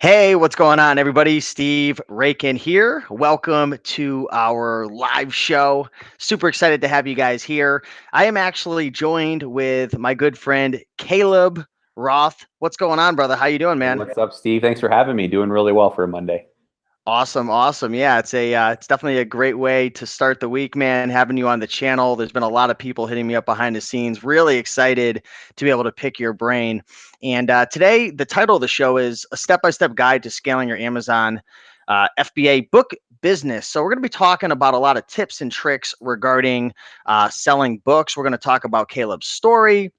Hey, what's going on, everybody? Steve Raiken here. Welcome to our live show. Super excited to have you guys here. I am actually joined with my good friend Caleb Roth. What's going on, brother? How you doing, Hey, man? what's up, Steve? Thanks for having me. Doing really well for a Monday. Awesome, awesome. Yeah, it's definitely a great way to start the week, man. Having you on the channel. There's been a lot of people hitting me up behind the scenes. Really excited to be able to pick your brain. And today, the title of the show is a step-by-step guide to scaling your Amazon FBA book business. So we're going to be talking about a lot of tips and tricks regarding selling books. We're going to talk about Caleb's story,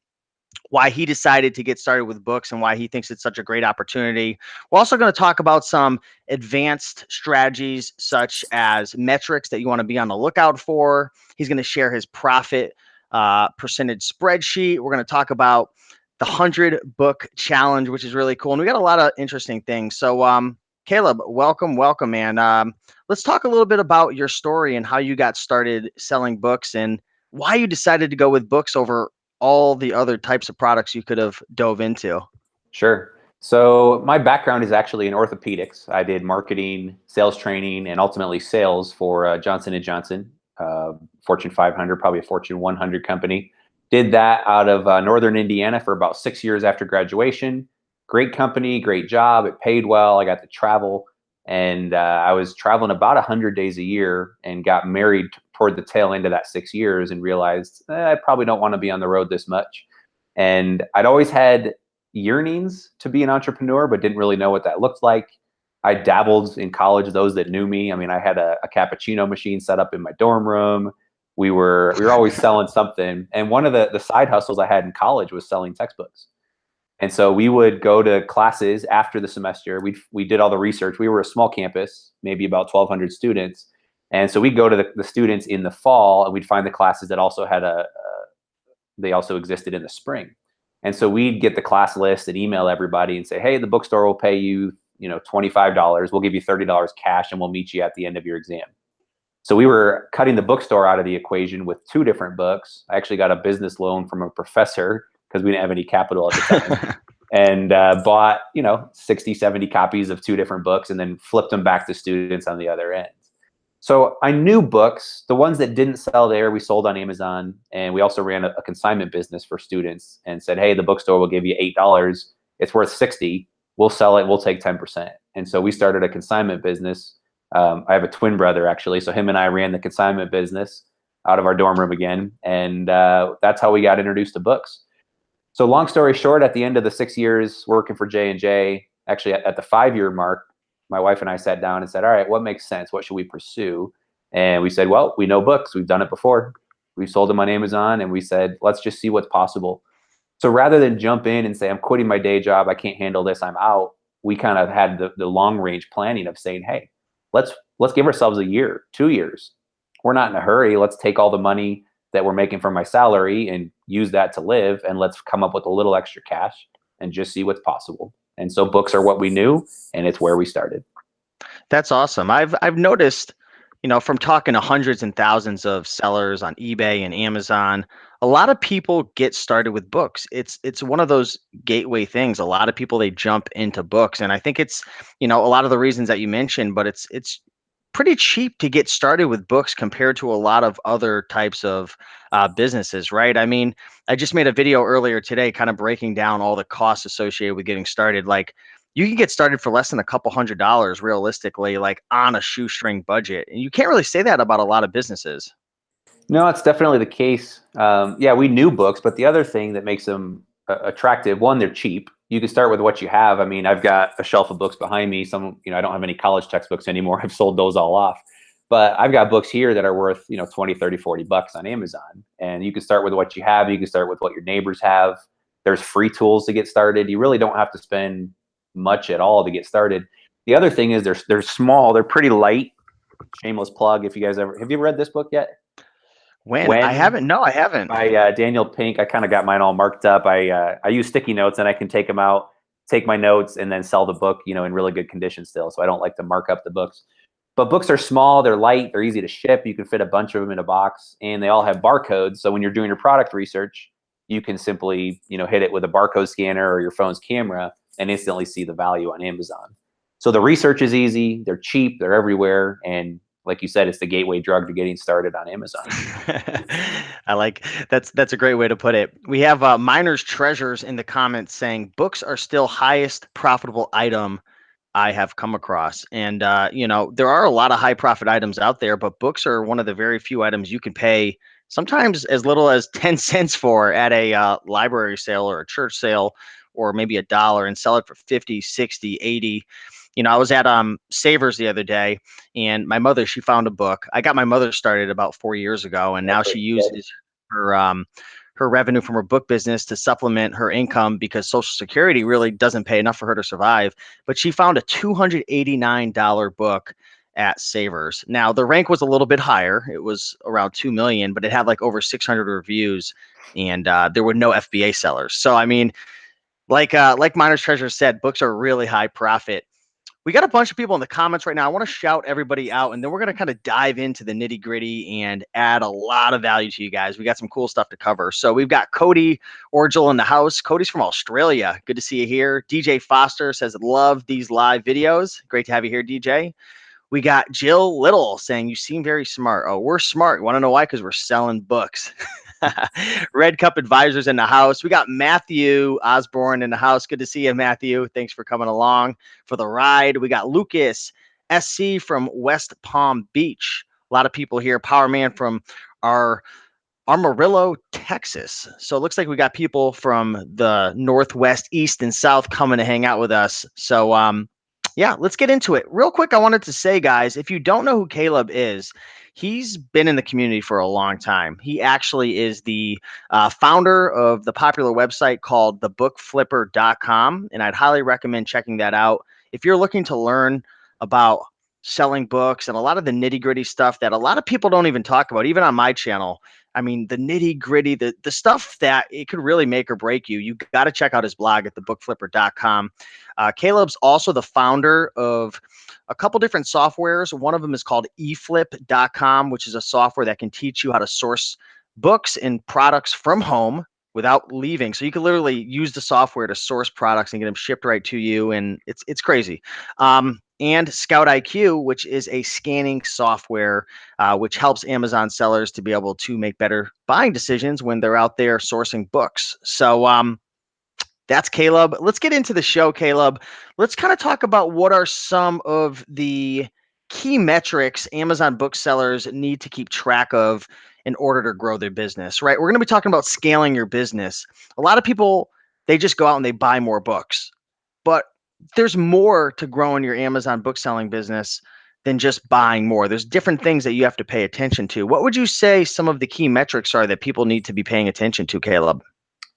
why he decided to get started with books and why he thinks it's such a great opportunity. We're also going to talk about some advanced strategies such as metrics that you want to be on the lookout for. He's going to share his profit percentage spreadsheet. We're going to talk about the 100 book challenge, which is really cool. And we got a lot of interesting things. So, Caleb, welcome, man. Let's talk a little bit about your story and how you got started selling books and why you decided to go with books over all the other types of products you could have dove into. Sure. So my background is actually in orthopedics. I did marketing, sales training, and ultimately sales for Johnson & Johnson, Fortune 500, probably a Fortune 100 company. Did that out of Northern Indiana for about 6 years after graduation. Great company, great job. It paid well. I got to travel. And I was traveling about 100 days a year and got married toward the tail end of that 6 years and realized I probably don't want to be on the road this much. And I'd always had yearnings to be an entrepreneur, but didn't really know what that looked like. I dabbled in college, those that knew me. I mean, I had a cappuccino machine set up in my dorm room. We were always selling something. And one of the side hustles I had in college was selling textbooks. And so we would go to classes after the semester. We did all the research. We were a small campus, maybe about 1,200 students. And so we'd go to the students in the fall and we'd find the classes that also had they also existed in the spring. And so we'd get the class list and email everybody and say, hey, the bookstore will pay you, $25. We'll give you $30 cash and we'll meet you at the end of your exam. So we were cutting the bookstore out of the equation with 2 different books. I actually got a business loan from a professor because we didn't have any capital at the time. And bought, 60, 70 copies of 2 different books and then flipped them back to students on the other end. So I knew books. The ones that didn't sell there, we sold on Amazon. And we also ran a consignment business for students and said, hey, the bookstore will give you $8. It's worth 60. We'll sell it. We'll take 10%. And so we started a consignment business. I have a twin brother, actually. So him and I ran the consignment business out of our dorm room again. And that's how we got introduced to books. So long story short, at the end of the 6 years working for J&J, actually at the 5-year mark, my wife and I sat down and said, all right, what makes sense? What should we pursue? And we said, well, we know books. We've done it before. We've sold them on Amazon. And we said, let's just see what's possible. So rather than jump in and say, I'm quitting my day job, I can't handle this, I'm out, we kind of had the long range planning of saying, hey, let's give ourselves a year, 2 years. We're not in a hurry. Let's take all the money that we're making from my salary and use that to live. And let's come up with a little extra cash and just see what's possible. And so books are what we knew, and it's where we started. That's awesome. I've noticed, from talking to hundreds and thousands of sellers on eBay and Amazon, a lot of people get started with books. It's one of those gateway things. A lot of people they jump into books, and I think it's, a lot of the reasons that you mentioned, but it's pretty cheap to get started with books compared to a lot of other types of businesses, right? I mean, I just made a video earlier today, kind of breaking down all the costs associated with getting started. Like, you can get started for less than a couple $100 realistically, like on a shoestring budget. And you can't really say that about a lot of businesses. No, it's definitely the case. Yeah, we knew books, but the other thing that makes them attractive, one, they're cheap. You can start with what you have. I mean, I've got a shelf of books behind me. Some, I don't have any college textbooks anymore. I've sold those all off. But I've got books here that are worth, 20, 30, 40 bucks on Amazon. And you can start with what you have. You can start with what your neighbors have. There's free tools to get started. You really don't have to spend much at all to get started. The other thing is they're small. They're pretty light. Shameless plug. If you guys have you ever read this book yet? When I When haven't, no, I haven't. by Daniel Pink. I kind of got mine all marked up. I use sticky notes and I can take them out, take my notes, and then sell the book, in really good condition still. So I don't like to mark up the books. But books are small, they're light, they're easy to ship. You can fit a bunch of them in a box, and they all have barcodes. So when you're doing your product research, you can simply, hit it with a barcode scanner or your phone's camera and instantly see the value on Amazon. So the research is easy, they're cheap, they're everywhere, and like you said, it's the gateway drug to getting started on Amazon. I like that's a great way to put it. We have Miners Treasures in the comments saying books are still highest profitable item I have come across. And there are a lot of high profit items out there, but books are one of the very few items you can pay sometimes as little as 10 cents for at a library sale or a church sale, or maybe $1, and sell it for 50, 60, 80. I was at Savers the other day, and my mother, she found a book. I got my mother started about 4 years ago, and now she uses her revenue from her book business to supplement her income because Social Security really doesn't pay enough for her to survive. But she found a $289 book at Savers. Now the rank was a little bit higher; it was around 2 million, but it had like over 600 reviews, and there were no FBA sellers. So I mean, like Miners Treasure said, books are really high profit. We got a bunch of people in the comments right now. I want to shout everybody out, and then we're going to kind of dive into the nitty gritty and add a lot of value to you guys. We got some cool stuff to cover. So we've got Cody Orgel in the house. Cody's from Australia. Good to see you here. DJ Foster says, love these live videos. Great to have you here, DJ. We got Jill Little saying, you seem very smart. Oh, we're smart. You want to know why? Because we're selling books. Red Cup Advisors in the house. We got Matthew Osborne in the house. Good to see you, Matthew. Thanks for coming along for the ride. We got Lucas SC from West Palm Beach. A lot of people here. Power Man from our Amarillo, Texas. So it looks like we got people from the Northwest, East, and South coming to hang out with us. So yeah, let's get into it. Real quick, I wanted to say, guys, if you don't know who Caleb is, he's been in the community for a long time. He actually is the founder of the popular website called thebookflipper.com, and I'd highly recommend checking that out. If you're looking to learn about selling books and a lot of the nitty gritty stuff that a lot of people don't even talk about, even on my channel. I mean, the nitty gritty, the stuff that it could really make or break you. You got to check out his blog at thebookflipper.com. Caleb's also the founder of a couple different softwares. One of them is called eFLIP.com, which is a software that can teach you how to source books and products from home without leaving. So you can literally use the software to source products and get them shipped right to you. And it's crazy. And Scout IQ, which is a scanning software, which helps Amazon sellers to be able to make better buying decisions when they're out there sourcing books. So that's Caleb. Let's get into the show, Caleb. Let's kind of talk about what are some of the key metrics Amazon booksellers need to keep track of in order to grow their business, right? We're going to be talking about scaling your business. A lot of people, they just go out and they buy more books, but there's more to growing your Amazon bookselling business than just buying more. There's different things that you have to pay attention to. What would you say some of the key metrics are that people need to be paying attention to, Caleb?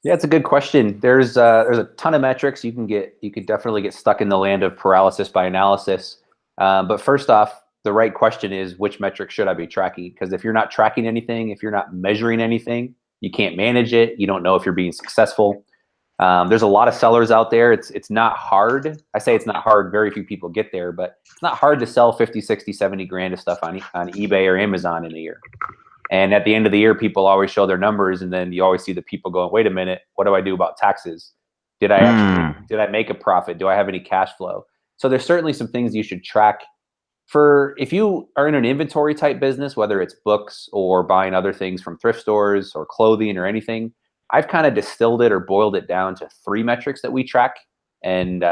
Yeah, it's a good question. There's a ton of metrics. You could definitely get stuck in the land of paralysis by analysis. But first off, the right question is, which metric should I be tracking? Because if you're not tracking anything, if you're not measuring anything, you can't manage it. You don't know if you're being successful. There's a lot of sellers out there. It's not hard. I say it's not hard. Very few people get there, but it's not hard to sell 50, 60, 70 grand of stuff on eBay or Amazon in a year. And at the end of the year, people always show their numbers, and then you always see the people going, wait a minute, what do I do about taxes? Did I make a profit? Do I have any cash flow? So there's certainly some things you should track. For if you are in an inventory type business, whether it's books or buying other things from thrift stores or clothing or anything, I've kind of distilled it or boiled it down to 3 metrics that we track. And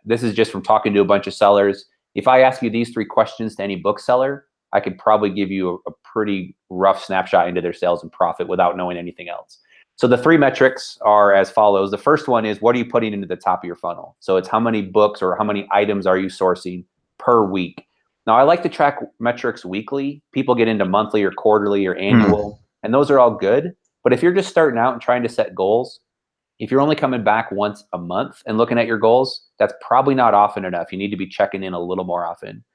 this is just from talking to a bunch of sellers. If I ask you these 3 questions to any bookseller, I could probably give you a pretty rough snapshot into their sales and profit without knowing anything else. So the 3 metrics are as follows. The first one is, what are you putting into the top of your funnel? So it's how many books or how many items are you sourcing per week? Now, I like to track metrics weekly. People get into monthly or quarterly or annual, and those are all good. But if you're just starting out and trying to set goals, if you're only coming back once a month and looking at your goals, that's probably not often enough. You need to be checking in a little more often.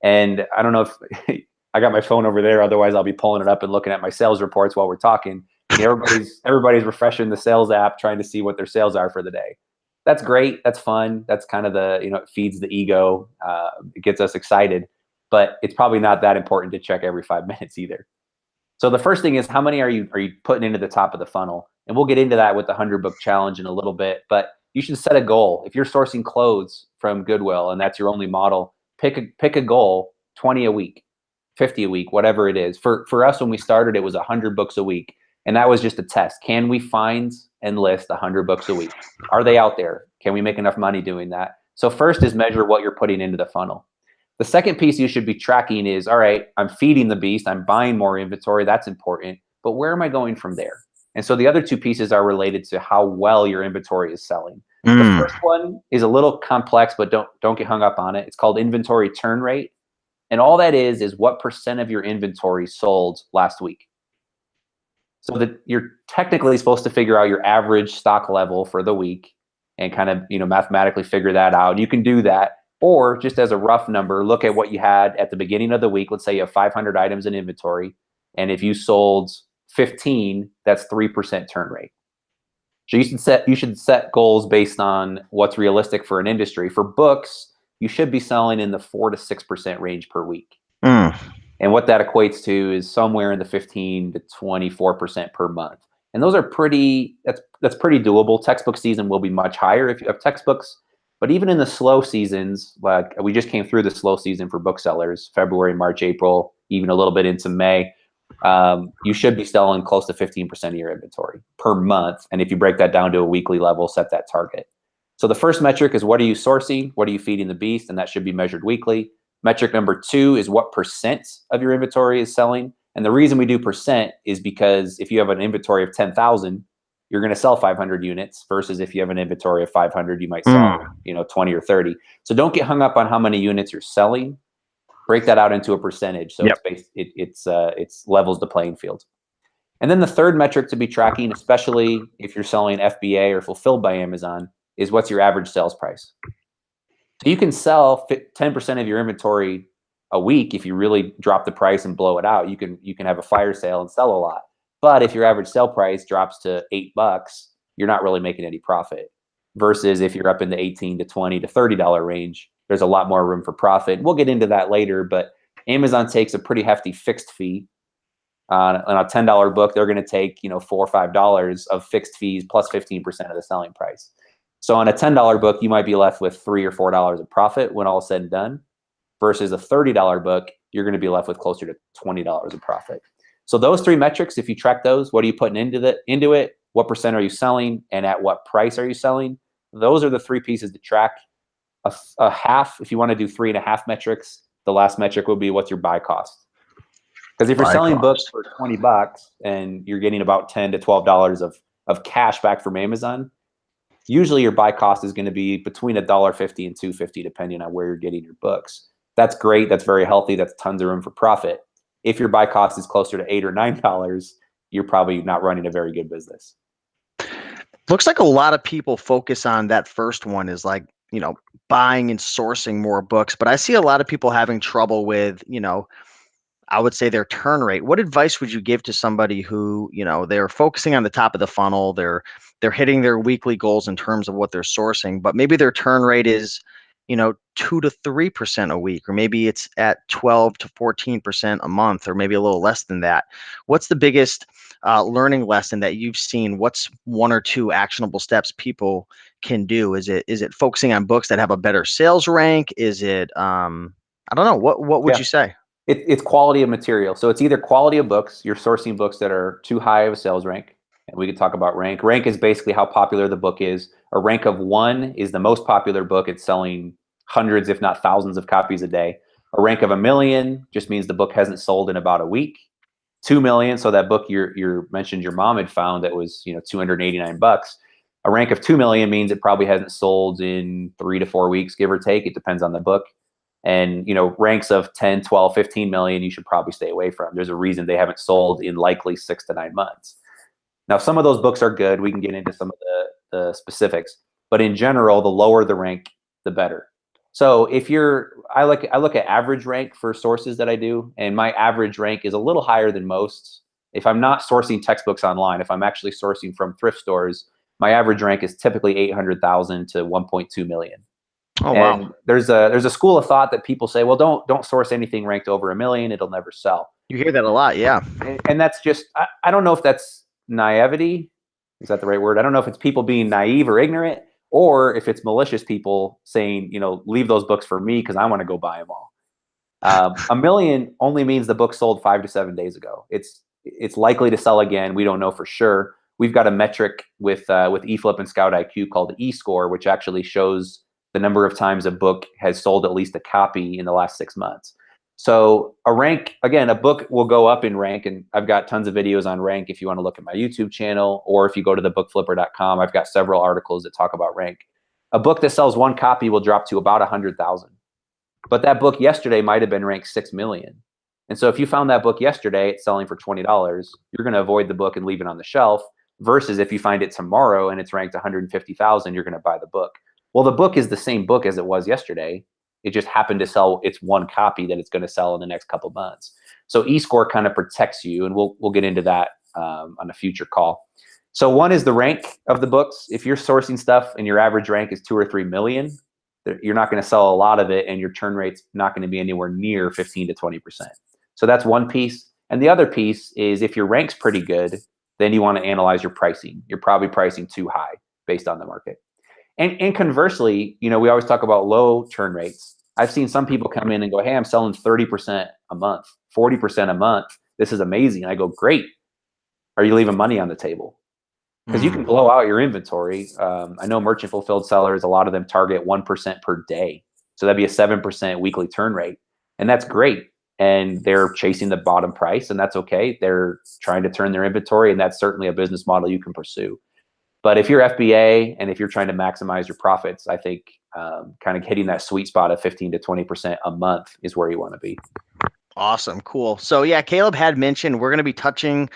And I don't know if I got my phone over there. Otherwise, I'll be pulling it up and looking at my sales reports while we're talking. And everybody's refreshing the sales app, trying to see what their sales are for the day. That's great. That's fun. That's kind of it feeds the ego. It gets us excited. But it's probably not that important to check every 5 minutes either. So the first thing is, how many are you putting into the top of the funnel? And we'll get into that with the 100 book challenge in a little bit. But you should set a goal. If you're sourcing clothes from Goodwill and that's your only model, pick a goal, 20 a week, 50 a week, whatever it is. For us, when we started, it was 100 books a week. And that was just a test. Can we find and list 100 books a week? Are they out there? Can we make enough money doing that? So first is measure what you're putting into the funnel. The second piece you should be tracking is, all right, I'm feeding the beast. I'm buying more inventory. That's important. But where am I going from there? And so the other two pieces are related to how well your inventory is selling. The first one is a little complex, but don't get hung up on it. It's called inventory turn rate. And all that is what percent of your inventory sold last week. So that you're technically supposed to figure out your average stock level for the week and kind of, mathematically figure that out. You can do that. Or just as a rough number, look at what you had at the beginning of the week. Let's say you have 500 items in inventory. And if you sold 15, that's 3% turn rate. So you should set goals based on what's realistic for an industry. For books, you should be selling in the 4 to 6% range per week. And what that equates to is somewhere in the 15 to 24% per month. And those are that's pretty doable. Textbook season will be much higher if you have textbooks. But even in the slow seasons, like we just came through the slow season for booksellers, February, March, April, even a little bit into May, you should be selling close to 15% of your inventory per month. And if you break that down to a weekly level, set that target. So the first metric is, what are you sourcing? What are you feeding the beast? And that should be measured weekly. Metric number 2 is what percent of your inventory is selling. And the reason we do percent is because if you have an inventory of 10,000, you're going to sell 500 units versus if you have an inventory of 500, you might sell, 20 or 30. So don't get hung up on how many units you're selling. Break that out into a percentage. So it's levels the playing field. And then the third metric to be tracking, especially if you're selling FBA or fulfilled by Amazon, is what's your average sales price. So you can sell 10% of your inventory a week if you really drop the price and blow it out. You can have a fire sale and sell a lot. But if your average sale price drops to $8, you're not really making any profit. Versus if you're up in the $18 to $20 to $30 range, there's a lot more room for profit. We'll get into that later, but Amazon takes a pretty hefty fixed fee on a $10 book. They're going to take $4 or $5 of fixed fees plus 15% of the selling price. So on a $10 book, you might be left with $3 or $4 of profit when all is said and done. Versus a $30 book, you're going to be left with closer to $20 of profit. So those three metrics, if you track those, what are you putting into it? What percent are you selling? And at what price are you selling? Those are the three pieces to track. A half, if you want to do 3.5 metrics, the last metric will be what's your buy cost. Because if you're selling books for $20 and you're getting about $10 to $12 of cash back from Amazon, usually your buy cost is going to be between $1.50 and $2.50, depending on where you're getting your books. That's great. That's very healthy. That's tons of room for profit. If your buy cost is closer to $8 or $9, you're probably not running a very good business. Looks like a lot of people focus on that first one, is like, buying and sourcing more books. But I see a lot of people having trouble with, I would say, their turn rate. What advice would you give to somebody who, they're focusing on the top of the funnel, they're hitting their weekly goals in terms of what they're sourcing, but maybe their turn rate is, 2 to 3% a week, or maybe it's at 12 to 14% a month, or maybe a little less than that. What's the biggest learning lesson that you've seen? What's 1 or 2 actionable steps people can do? Is it focusing on books that have a better sales rank? Is it, I don't know, what would you say? It's quality of material. So it's either quality of books, you're sourcing books that are too high of a sales rank. And we could talk about rank. Rank is basically how popular the book is. A rank of 1 is the most popular book. It's selling hundreds, if not thousands of copies a day. A rank of 1 million just means the book hasn't sold in about a week. 2 million, so that book you mentioned your mom had found that was $289. A rank of 2 million means it probably hasn't sold in 3 to 4 weeks, give or take. It depends on the book. And ranks of 10, 12, 15 million, you should probably stay away from. There's a reason they haven't sold in likely 6 to 9 months. Now, some of those books are good. We can get into some of the specifics, but in general, the lower the rank, the better. So if I look at average rank for sources that I do, and my average rank is a little higher than most. If I'm not sourcing textbooks online, if I'm actually sourcing from thrift stores, my average rank is typically 800,000 to 1.2 million. Oh, wow. And there's a school of thought that people say, well, don't source anything ranked over 1 million. It'll never sell. You hear that a lot, yeah. And that's just, I don't know if that's naivety. Is that the right word? I don't know if it's people being naive or ignorant, or if it's malicious people saying, you know, leave those books for me because I want to go buy them all. A million only means the book sold 5 to 7 days ago. It's likely to sell again. We don't know for sure. We've got a metric with eFLIP and Scout IQ called eScore, which actually shows the number of times a book has sold at least a copy in the last 6 months. So a rank, again, a book will go up in rank, and I've got tons of videos on rank if you want to look at my YouTube channel, or if you go to thebookflipper.com, I've got several articles that talk about rank. A book that sells 1 copy will drop to about 100,000. But that book yesterday might have been ranked 6 million. And so if you found that book yesterday, it's selling for $20, you're going to avoid the book and leave it on the shelf, versus if you find it tomorrow and it's ranked 150,000, you're going to buy the book. Well, the book is the same book as it was yesterday. It just happened to sell its 1 copy that it's going to sell in the next couple months. So eScore kind of protects you, and we'll get into that on a future call. So one is the rank of the books. If you're sourcing stuff and your average rank is 2 or 3 million, you're not going to sell a lot of it, and your turn rate's not going to be anywhere near 15 to 20%. So that's one piece. And the other piece is, if your rank's pretty good, then you want to analyze your pricing. You're probably pricing too high based on the market. And conversely, you know, we always talk about low turn rates. I've seen some people come in and go, hey, I'm selling 30% a month, 40% a month. This is amazing. I go, great. Are you leaving money on the table? Because you can blow out your inventory. I know merchant fulfilled sellers, a lot of them target 1% per day. So that'd be a 7% weekly turn rate. And that's great. And they're chasing the bottom price, and that's okay. They're trying to turn their inventory, and that's certainly a business model you can pursue. But if you're FBA and if you're trying to maximize your profits, I think kind of hitting that sweet spot of 15 to 20% a month is where you want to be. Awesome. Cool. So yeah, Caleb had mentioned we're going to be touching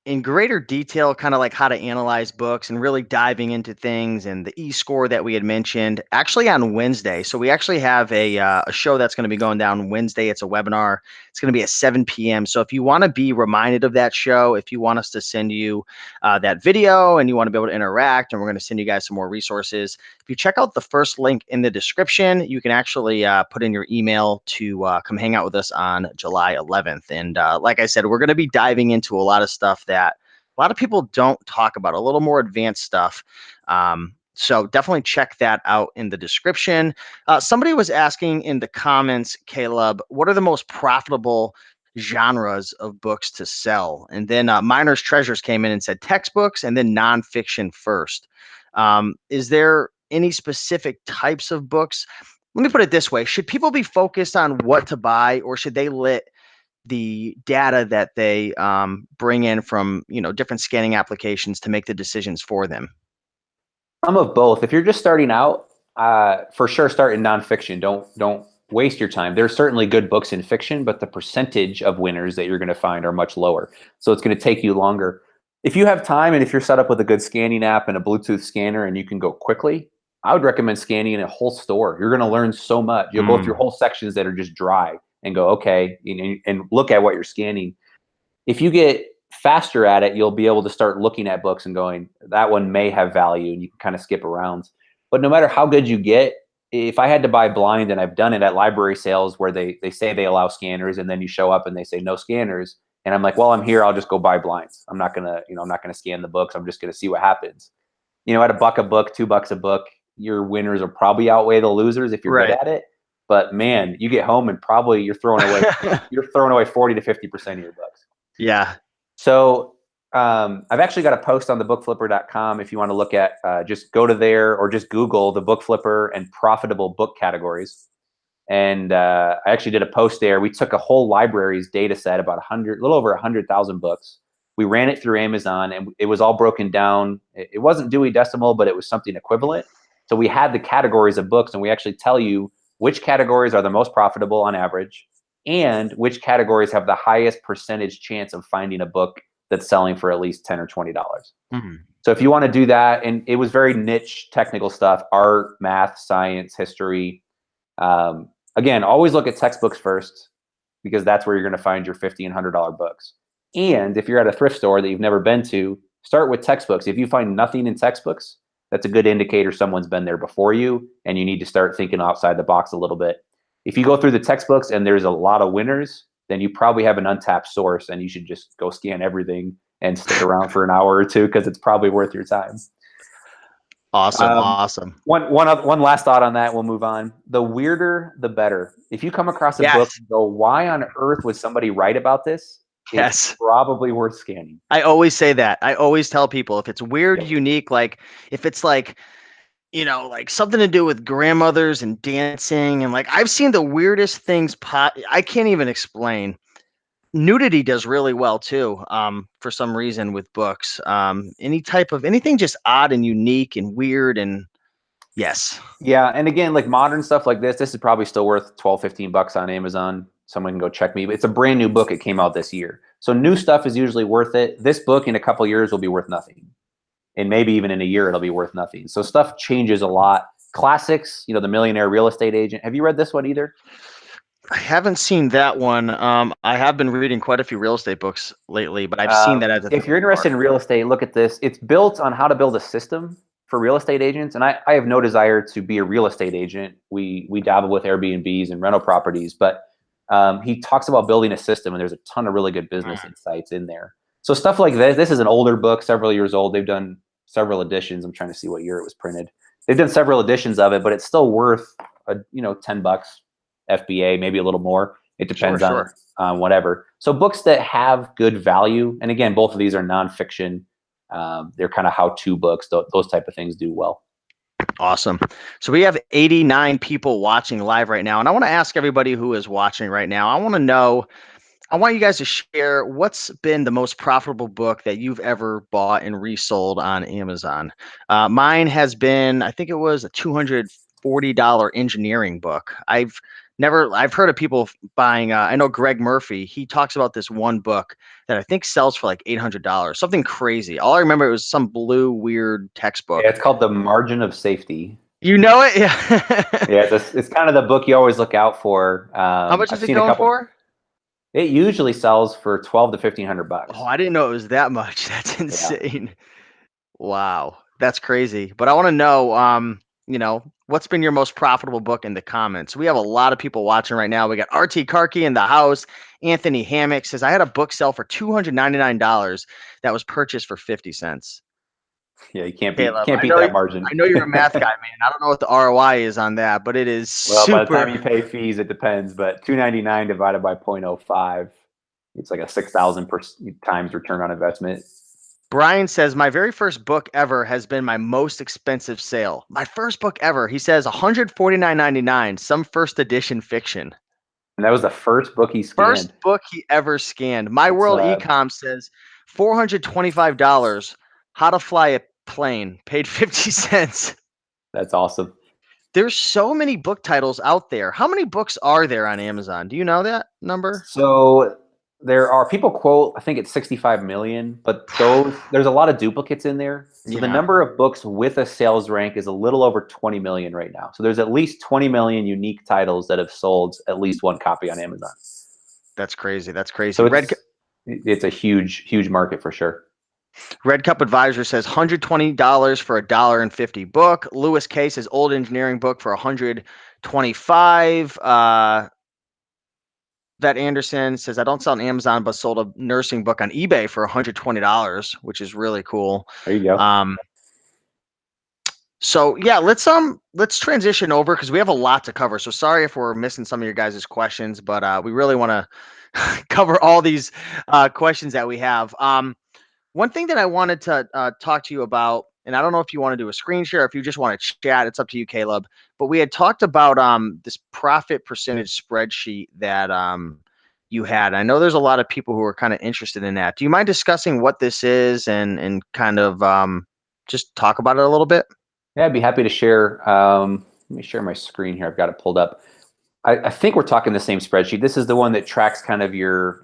in greater detail, kind of like how to analyze books and really diving into things, and the eScore that we had mentioned actually on Wednesday. So we actually have a show that's going to be going down Wednesday. It's a webinar. It's going to be at 7 p.m. So if you want to be reminded of that show, if you want us to send you that video and you want to be able to interact, and we're going to send you guys some more resources, if you check out the first link in the description, you can actually put in your email to come hang out with us on July 11th. And like I said, we're going to be diving into a lot of stuff that a lot of people don't talk about, a little more advanced stuff. So definitely check that out in the description. Somebody was asking in the comments, Caleb, what are the most profitable genres of books to sell? And then Miner's Treasures came in and said textbooks and then nonfiction first. Is there any specific types of books? Let me put it this way. Should people be focused on what to buy, or should they let the data that they bring in from, you know, different scanning applications to make the decisions for them? Some of both. If you're just starting out, for sure start in nonfiction. Don't waste your time. There's certainly good books in fiction, but the percentage of winners that you're going to find are much lower. So it's going to take you longer. If you have time and if you're set up with a good scanning app and a Bluetooth scanner and you can go quickly, I would recommend scanning a whole store. You're going to learn so much. You'll go through whole sections that are just dry and go, okay, and look at what you're scanning. If you get faster at it, you'll be able to start looking at books and going, that one may have value, and you can kind of skip around. But no matter how good you get, if I had to buy blind, and I've done it at library sales where they say they allow scanners, and then you show up and they say no scanners, and I'm like, well, I'm here, I'll just go buy blinds. I'm not gonna, I'm not gonna scan the books. I'm just gonna see what happens. At $1 a book, $2 a book, your winners will probably outweigh the losers if you're good at it. But man, you get home and probably you're throwing away 40 to 50% of your books. Yeah. So I've actually got a post on thebookflipper.com if you want to look at, just go to there or just Google the book flipper and profitable book categories. And I actually did a post there. We took a whole library's data set, about a little over 100,000 books. We ran it through Amazon, and it was all broken down. It wasn't Dewey Decimal, but it was something equivalent. So we had the categories of books, and we actually tell you which categories are the most profitable on average, and which categories have the highest percentage chance of finding a book that's selling for at least $10 or $20. Mm-hmm. So if you want to do that, and it was very niche technical stuff, art, math, science, history. Again, always look at textbooks first, because that's where you're going to find your $50 and $100 books. And if you're at a thrift store that you've never been to, start with textbooks. If you find nothing in textbooks, that's a good indicator someone's been there before you, and you need to start thinking outside the box a little bit. If you go through the textbooks and there's a lot of winners, then you probably have an untapped source, and you should just go scan everything and stick around for an hour or two, because it's probably worth your time. Awesome. Um, Awesome. one last thought on that. We'll move on. The weirder, the better. If you come across a book Yes. and go, why on earth would somebody write about this? It's Yes. probably worth scanning. I always say that. I always tell people if it's weird, Yep. unique, like if it's like, like something to do with grandmothers and dancing, and like I've seen the weirdest things I can't even explain. Nudity does really well too, for some reason with books. Any type of anything just odd and unique and weird and yes. Yeah, and again, like modern stuff like this is probably still worth 12, 15 bucks on Amazon. Someone can go check me. It's a brand new book. It came out this year. So new stuff is usually worth it. This book in a couple years will be worth nothing. And maybe even in a year, it'll be worth nothing. So stuff changes a lot. Classics, The Millionaire Real Estate Agent. Have you read this one either? I haven't seen that one. I have been reading quite a few real estate books lately, but I've seen that as a thing If you're before. interested in real estate, look at this. It's built on how to build a system for real estate agents. And I have no desire to be a real estate agent. We dabble with Airbnbs and rental properties, but he talks about building a system, and there's a ton of really good business insights in there. So stuff like this. This is an older book, several years old. They've done several editions. I'm trying to see what year it was printed. They've done several editions of it, but it's still worth $10 FBA, maybe a little more. It depends on whatever. So books that have good value, and again, both of these are nonfiction. They're kind of how-to books. Those type of things do well. Awesome. So we have 89 people watching live right now, and I want to ask everybody who is watching right now. I want you guys to share what's been the most profitable book that you've ever bought and resold on Amazon. Mine has been, I think it was a $240 engineering book. I've heard of people buying, I know Greg Murphy, he talks about this one book that I think sells for like $800, something crazy. All I remember, it was some blue, weird textbook. Yeah, it's called The Margin of Safety. You know it? Yeah. Yeah, it's kind of the book you always look out for. How much I've is it seen a going couple. for? It usually sells for 12 to 1,500 bucks. Oh, I didn't know it was that much. That's Yeah. insane. Wow, that's crazy. But I want to know, what's been your most profitable book in the comments? We have a lot of people watching right now. We got RT Karki in the house. Anthony Hammock says, I had a book sell for $299 that was purchased for 50 cents. Yeah, you can't Caleb, beat that margin. I know you're a math guy, man. I don't know what the ROI is on that, but it is Well, by the time super. you pay fees, it depends. But 299 divided by 0.05, it's like a 6,000 times return on investment. Brian says, my very first book ever has been my most expensive sale. My first book ever. He says $149.99, some first edition fiction. And that was the first book he First scanned. book he ever scanned. My It's World Ecom says $425, how to fly a plane, paid 50 cents. That's awesome. There's so many book titles out there. How many books are there on Amazon? Do you know that number? So there are people quote, I think it's 65 million, but there's a lot of duplicates in there. So the Yeah. number of books with a sales rank is a little over 20 million right now. So there's at least 20 million unique titles that have sold at least one copy on Amazon. That's crazy. That's crazy. So it's a huge market for sure. Red Cup Advisor says $120 for $1.50 book. Lewis K says old engineering book for $125. Vet Anderson says I don't sell on Amazon, but sold a nursing book on eBay for $120, which is really cool. There you go. So yeah, let's transition over because we have a lot to cover. So sorry if we're missing some of your guys' questions, but we really want to cover all these questions that we have. One thing that I wanted to talk to you about, and I don't know if you want to do a screen share, or if you just want to chat, it's up to you, Caleb. But we had talked about this profit percentage spreadsheet that you had. I know there's a lot of people who are kind of interested in that. Do you mind discussing what this is and kind of just talk about it a little bit? Yeah, I'd be happy to share. Let me share my screen here. I've got it pulled up. I think we're talking the same spreadsheet. This is the one that tracks kind of your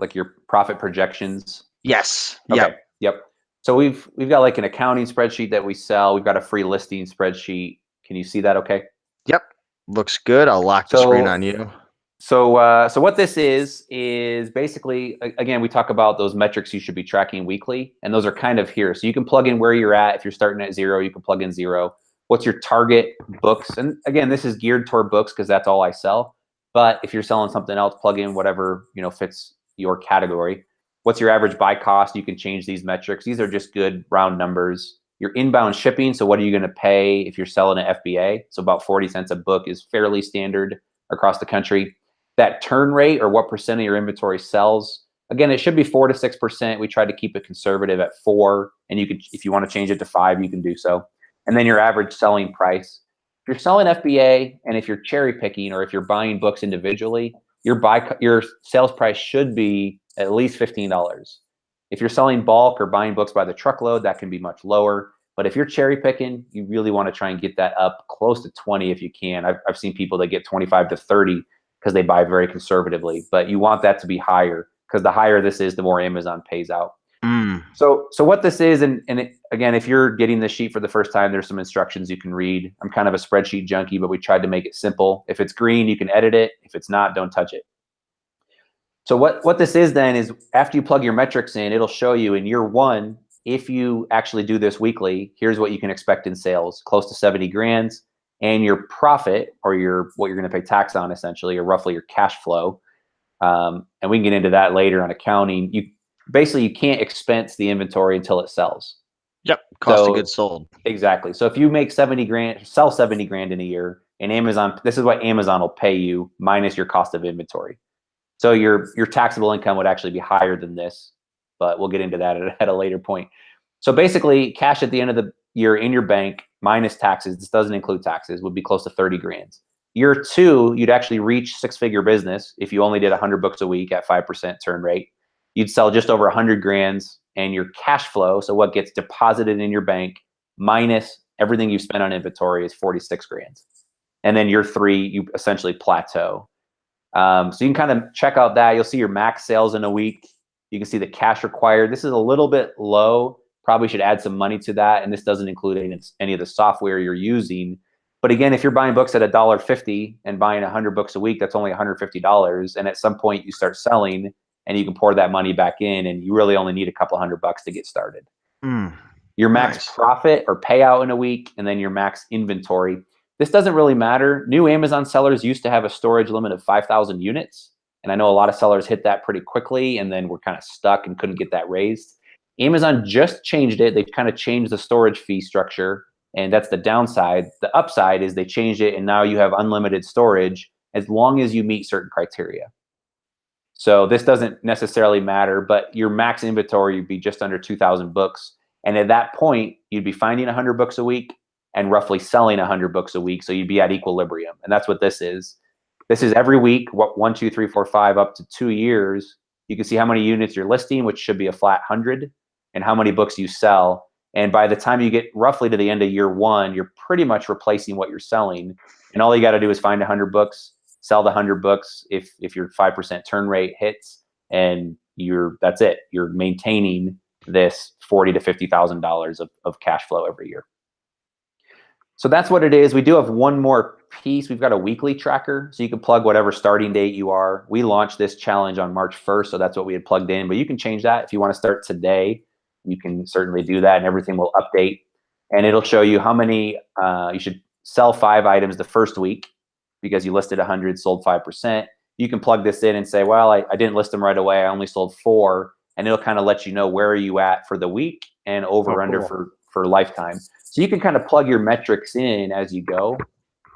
profit projections. Yes. Okay. Yep. So we've got like an accounting spreadsheet that we sell. We've got a free listing spreadsheet. Can you see that okay? Yep. Looks good. I'll lock the screen on you. So what this is basically, again, we talk about those metrics you should be tracking weekly, and those are kind of here. So you can plug in where you're at. If you're starting at 0, you can plug in 0. What's your target books? And again, this is geared toward books because that's all I sell. But if you're selling something else, plug in whatever fits your category. What's your average buy cost? You can change these metrics. These are just good round numbers. your inbound shipping. So what are you going to pay if you're selling an FBA? So about 40 cents a book is fairly standard across the country. That turn rate, or what percent of your inventory sells, again, it should be 4 to 6%. We try to keep it conservative at 4, and you can, if you want to change it to 5, you can do so. And then your average selling price. If you're selling FBA, and if you're cherry picking, or if you're buying books individually, your sales price should be at least $15. If you're selling bulk or buying books by the truckload, that can be much lower. But if you're cherry picking, you really want to try and get that up close to 20 if you can. I've seen people that get 25 to 30 because they buy very conservatively. But you want that to be higher, because the higher this is, the more Amazon pays out. So what this is, and again, if you're getting this sheet for the first time, there's some instructions you can read. I'm kind of a spreadsheet junkie, but we tried to make it simple. If it's green, you can edit it. If it's not, don't touch it. So what this is then is, after you plug your metrics in, it'll show you in year 1, if you actually do this weekly, here's what you can expect in sales, close to 70 grand, and your profit, or what you're going to pay tax on, essentially, or roughly your cash flow. And we can get into that later on accounting. Basically, you can't expense the inventory until it sells. Yep, cost of goods sold. Exactly. So if you make 70 grand, sell 70 grand in a year, and Amazon, this is what Amazon will pay you minus your cost of inventory. So your taxable income would actually be higher than this, but we'll get into that at a later point. So basically, cash at the end of the year in your bank minus taxes, this doesn't include taxes, would be close to 30 grand. Year 2, you'd actually reach 6-figure business if you only did 100 books a week at 5% turn rate. You'd sell just over 100 grand, and your cash flow, so what gets deposited in your bank minus everything you spent on inventory, is 46 grand. And then year 3, you essentially plateau. So you can kind of check out that. You'll see your max sales in a week. You can see the cash required. This is a little bit low. Probably should add some money to that. And this doesn't include any of the software you're using. But again, if you're buying books at $1.50 and buying 100 books a week, that's only $150. And at some point you start selling, and you can pour that money back in, and you really only need a couple $100 to get started. Your max profit or payout in a week, and then your max inventory. This doesn't really matter. New Amazon sellers used to have a storage limit of 5,000 units. And I know a lot of sellers hit that pretty quickly, and then were kind of stuck and couldn't get that raised. Amazon just changed it. They've kind of changed the storage fee structure, and that's the downside. The upside is they changed it, and now you have unlimited storage as long as you meet certain criteria. So this doesn't necessarily matter, but your max inventory would be just under 2,000 books. And at that point, you'd be finding 100 books a week and roughly selling 100 books a week. So you'd be at equilibrium. And that's what this is. This is every week, 1, 2, 3, 4, 5, up to 2 years. You can see how many units you're listing, which should be a flat 100, and how many books you sell. And by the time you get roughly to the end of year 1, you're pretty much replacing what you're selling. And all you got to do is find 100 books, sell the 100 books if your 5% turn rate hits, and that's it. You're maintaining this $40,000 to $50,000 of cash flow every year. So that's what it is. We do have one more piece. We've got a weekly tracker, so you can plug whatever starting date you are. We launched this challenge on March 1st, so that's what we had plugged in, but you can change that. If you want to start today, you can certainly do that, and everything will update. And it'll show you how many, you should sell 5 items the first week because you listed 100, sold 5%. You can plug this in and say, well, I didn't list them right away. I only sold 4, and it'll kind of let you know where are you at for the week and over under for lifetime. So you can kind of plug your metrics in as you go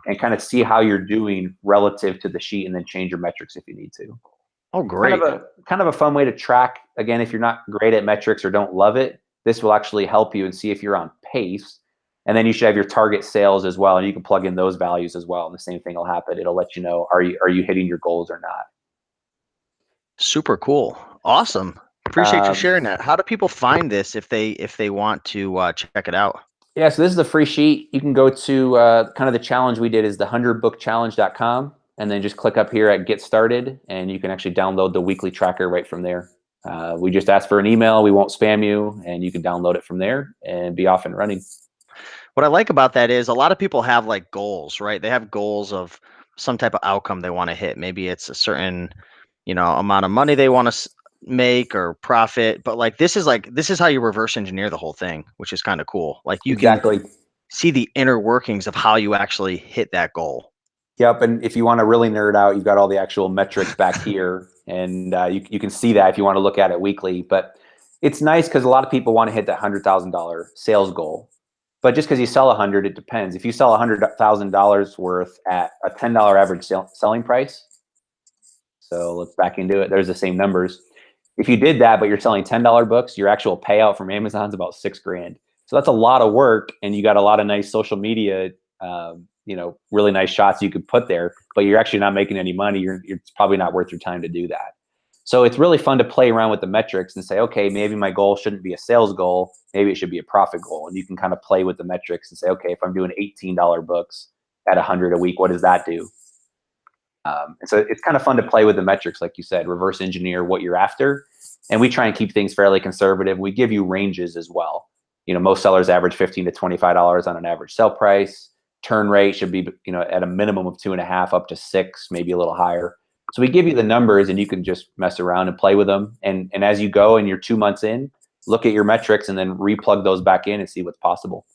and kind of see how you're doing relative to the sheet, and then change your metrics if you need to. Oh, great. Kind of a fun way to track. Again, if you're not great at metrics or don't love it, this will actually help you and see if you're on pace. And then you should have your target sales as well, and you can plug in those values as well, and the same thing will happen. It'll let you know, are you hitting your goals or not. Super cool. Awesome. Appreciate you sharing that. How do people find this if they want to check it out? Yeah, so this is the free sheet. You can go to kind of the challenge we did is the 100bookchallenge.com, and then just click up here at Get Started, and you can actually download the weekly tracker right from there. We just ask for an email. We won't spam you, and you can download it from there and be off and running. What I like about that is a lot of people have like goals, right? They have goals of some type of outcome they want to hit. Maybe it's a certain, amount of money they want to make or profit, but this is how you reverse engineer the whole thing, which is kind of cool. Like you can see the inner workings of how you actually hit that goal. Yep, and if you want to really nerd out, you've got all the actual metrics back here, and you can see that if you want to look at it weekly. But it's nice because a lot of people want to hit that $100,000 sales goal. But just because you sell 100, it depends. If you sell $100,000 worth at a $10 average selling price, so let's back into it. There's the same numbers. If you did that, but you're selling $10 books, your actual payout from Amazon's about $6,000. So that's a lot of work, and you got a lot of nice social media, really nice shots you could put there, but you're actually not making any money. It's probably not worth your time to do that. So it's really fun to play around with the metrics and say, okay, maybe my goal shouldn't be a sales goal. Maybe it should be a profit goal. And you can kind of play with the metrics and say, okay, if I'm doing $18 books at 100 a week, what does that do? And so it's kind of fun to play with the metrics, like you said, reverse engineer what you're after. And we try and keep things fairly conservative. We give you ranges as well. Most sellers average $15 to $25 on an average sell price. Turn rate should be, at a minimum of 2.5 up to 6, maybe a little higher. So we give you the numbers, and you can just mess around and play with them. And as you go and you're 2 months in, look at your metrics and then replug those back in and see what's possible.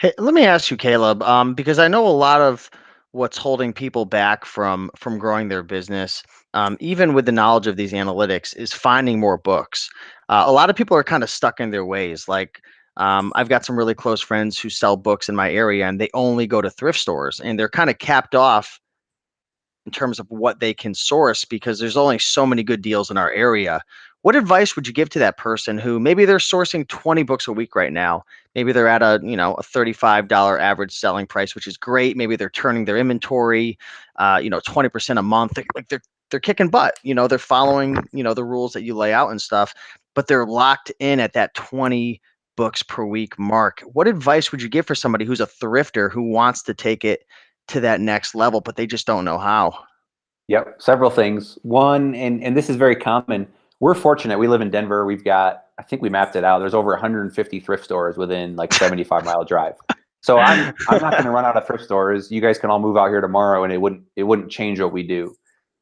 Hey, let me ask you, Caleb, because I know a lot of what's holding people back from growing their business, even with the knowledge of these analytics, is finding more books. A lot of people are kind of stuck in their ways. Like, I've got some really close friends who sell books in my area, and they only go to thrift stores, and they're kind of capped off in terms of what they can source because there's only so many good deals in our area. What advice would you give to that person who maybe they're sourcing 20 books a week right now? Maybe they're at a $35 average selling price, which is great. Maybe they're turning their inventory, 20% a month. They're kicking butt. They're following the rules that you lay out and stuff, but they're locked in at that 20 books per week mark. What advice would you give for somebody who's a thrifter who wants to take it to that next level, but they just don't know how? Yep, several things. One, and this is very common. We're fortunate. We live in Denver. We've got, I think we mapped it out. There's over 150 thrift stores within like 75-mile drive. So I'm not going to run out of thrift stores. You guys can all move out here tomorrow, and it wouldn't change what we do.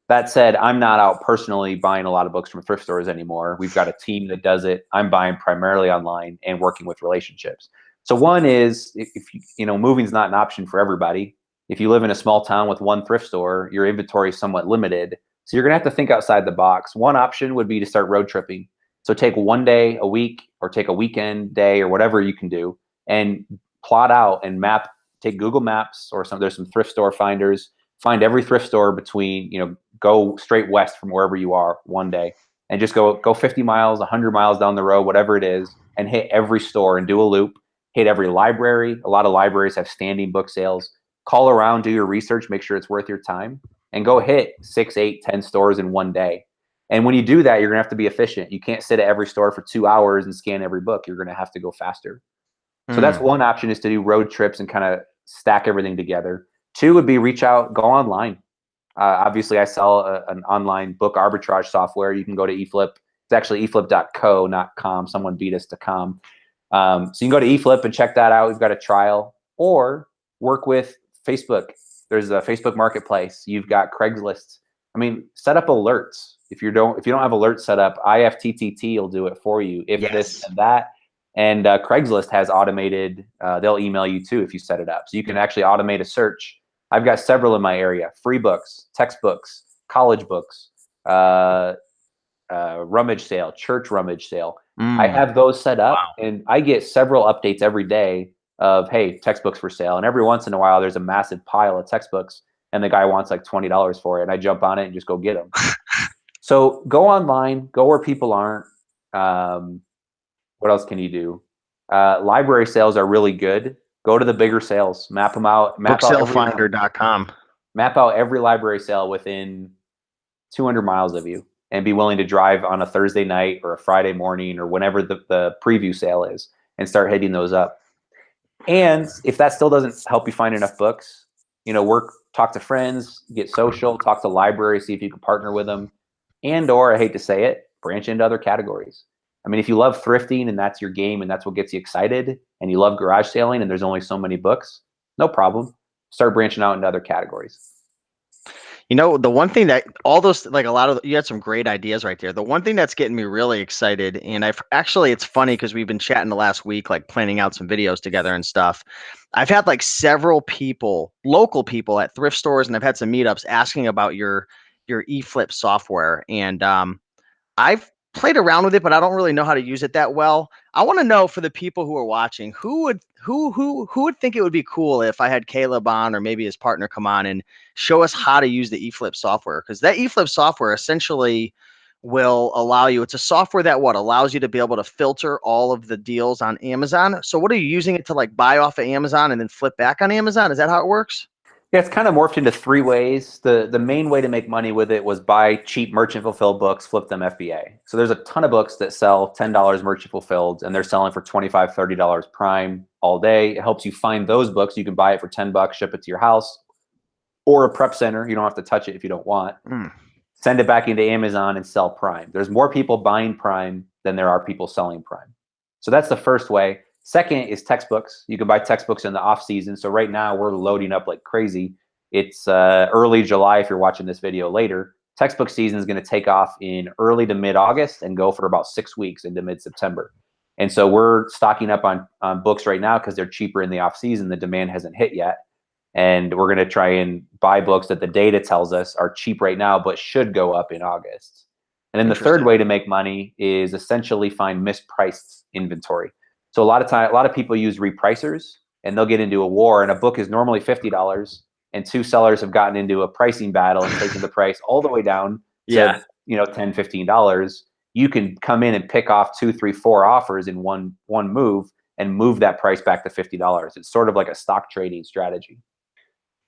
That said, I'm not out personally buying a lot of books from thrift stores anymore. We've got a team that does it. I'm buying primarily online and working with relationships. So one is, if moving's not an option for everybody. If you live in a small town with one thrift store, your inventory is somewhat limited. So you're going to have to think outside the box. One option would be to start road tripping. So take one day a week or take a weekend day or whatever you can do and plot out and map, take Google Maps or there's some thrift store finders, find every thrift store between, go straight west from wherever you are one day and just go 50 miles, 100 miles down the road, whatever it is, and hit every store and do a loop, hit every library. A lot of libraries have standing book sales. Call around, do your research, make sure it's worth your time, and go hit 6, 8, 10 stores in one day. And when you do that, you're gonna have to be efficient. You can't sit at every store for 2 hours and scan every book. You're gonna have to go faster. So that's one option, is to do road trips and kind of stack everything together. Two would be reach out, go online. Obviously, I sell an online book arbitrage software. You can go to eFLIP. It's actually eFLIP.co, not com. Someone beat us to com. So you can go to eFLIP and check that out. We've got a trial. Or work with Facebook. There's a Facebook Marketplace. You've got Craigslist. Set up alerts. If you don't have alerts set up, IFTTT will do it for you. If Yes. this and that. And Craigslist has automated. They'll email you too if you set it up. So you can actually automate a search. I've got several in my area: free books, textbooks, college books, rummage sale, church rummage sale. I have those set up, and I get several updates every day of, hey, textbooks for sale. And every once in a while, there's a massive pile of textbooks, and the guy wants like $20 for it, and I jump on it and just go get them. So go online, go where people aren't. What else can you do? Library sales are really good. Go to the bigger sales, map them out. Booksalefinder.com. Map out every library sale within 200 miles of you, and be willing to drive on a Thursday night or a Friday morning or whenever the preview sale is, and start hitting those up. And if that still doesn't help you find enough books, talk to friends, get social, talk to libraries, see if you can partner with them, or, I hate to say it, branch into other categories. If you love thrifting and that's your game and that's what gets you excited, and you love garage sailing and there's only so many books, no problem. Start branching out into other categories. The one thing that you had some great ideas right there. The one thing that's getting me really excited, and it's funny because we've been chatting the last week, like planning out some videos together and stuff. I've had like several people, local people at thrift stores, and I've had some meetups asking about your eFLIP software. And I've played around with it, but I don't really know how to use it that well. I want to know, for the people who are watching, who would think it would be cool if I had Caleb on, or maybe his partner, come on and show us how to use the eFLIP software, because that eFLIP software essentially will allow you. It's a software that allows you to be able to filter all of the deals on Amazon. So what are you using it to, like, buy off of Amazon and then flip back on Amazon? Is that how it works? Yeah, it's kind of morphed into three ways. The main way to make money with it was buy cheap merchant fulfilled books, flip them FBA. So there's a ton of books that sell $10 merchant fulfilled, and they're selling for $25, $30 prime all day. It helps you find those books. You can buy it for $10, ship it to your house or a prep center. You don't have to touch it if you don't want. Send it back into Amazon and sell prime. There's more people buying prime than there are people selling prime. So that's the first way. Second is textbooks. You can buy textbooks in the off season. So right now we're loading up like crazy. It's early July if you're watching this video later. Textbook season is going to take off in early to mid-August and go for about 6 weeks into mid-September. And so we're stocking up on books right now because they're cheaper in the off season. The demand hasn't hit yet. And we're going to try and buy books that the data tells us are cheap right now, but should go up in August. And then the third way to make money is essentially find mispriced inventory. So a lot of people use repricers, and they'll get into a war, and a book is normally $50, and two sellers have gotten into a pricing battle and taken the price all the way down to $10, $15. You can come in and pick off 2, 3, 4 offers in one move and move that price back to $50. It's sort of like a stock trading strategy.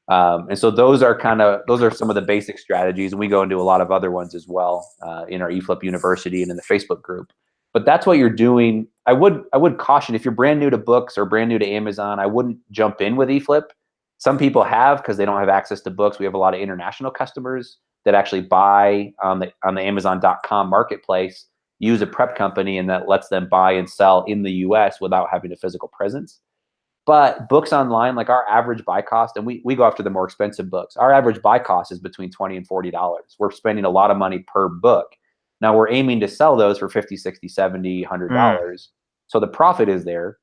And so those are some of the basic strategies, and we go into a lot of other ones as well in our eFLIP University and in the Facebook group. But that's what you're doing. I would caution, if you're brand new to books or brand new to Amazon, I wouldn't jump in with eFLIP. Some people have, because they don't have access to books. We have a lot of international customers that actually buy on the Amazon.com marketplace, use a prep company, and that lets them buy and sell in the US without having a physical presence. But books online, like our average buy cost, and we go after the more expensive books, our average buy cost is between $20 and $40. We're spending a lot of money per book. Now we're aiming to sell those for $50, $60, $70, $100. So the profit is there.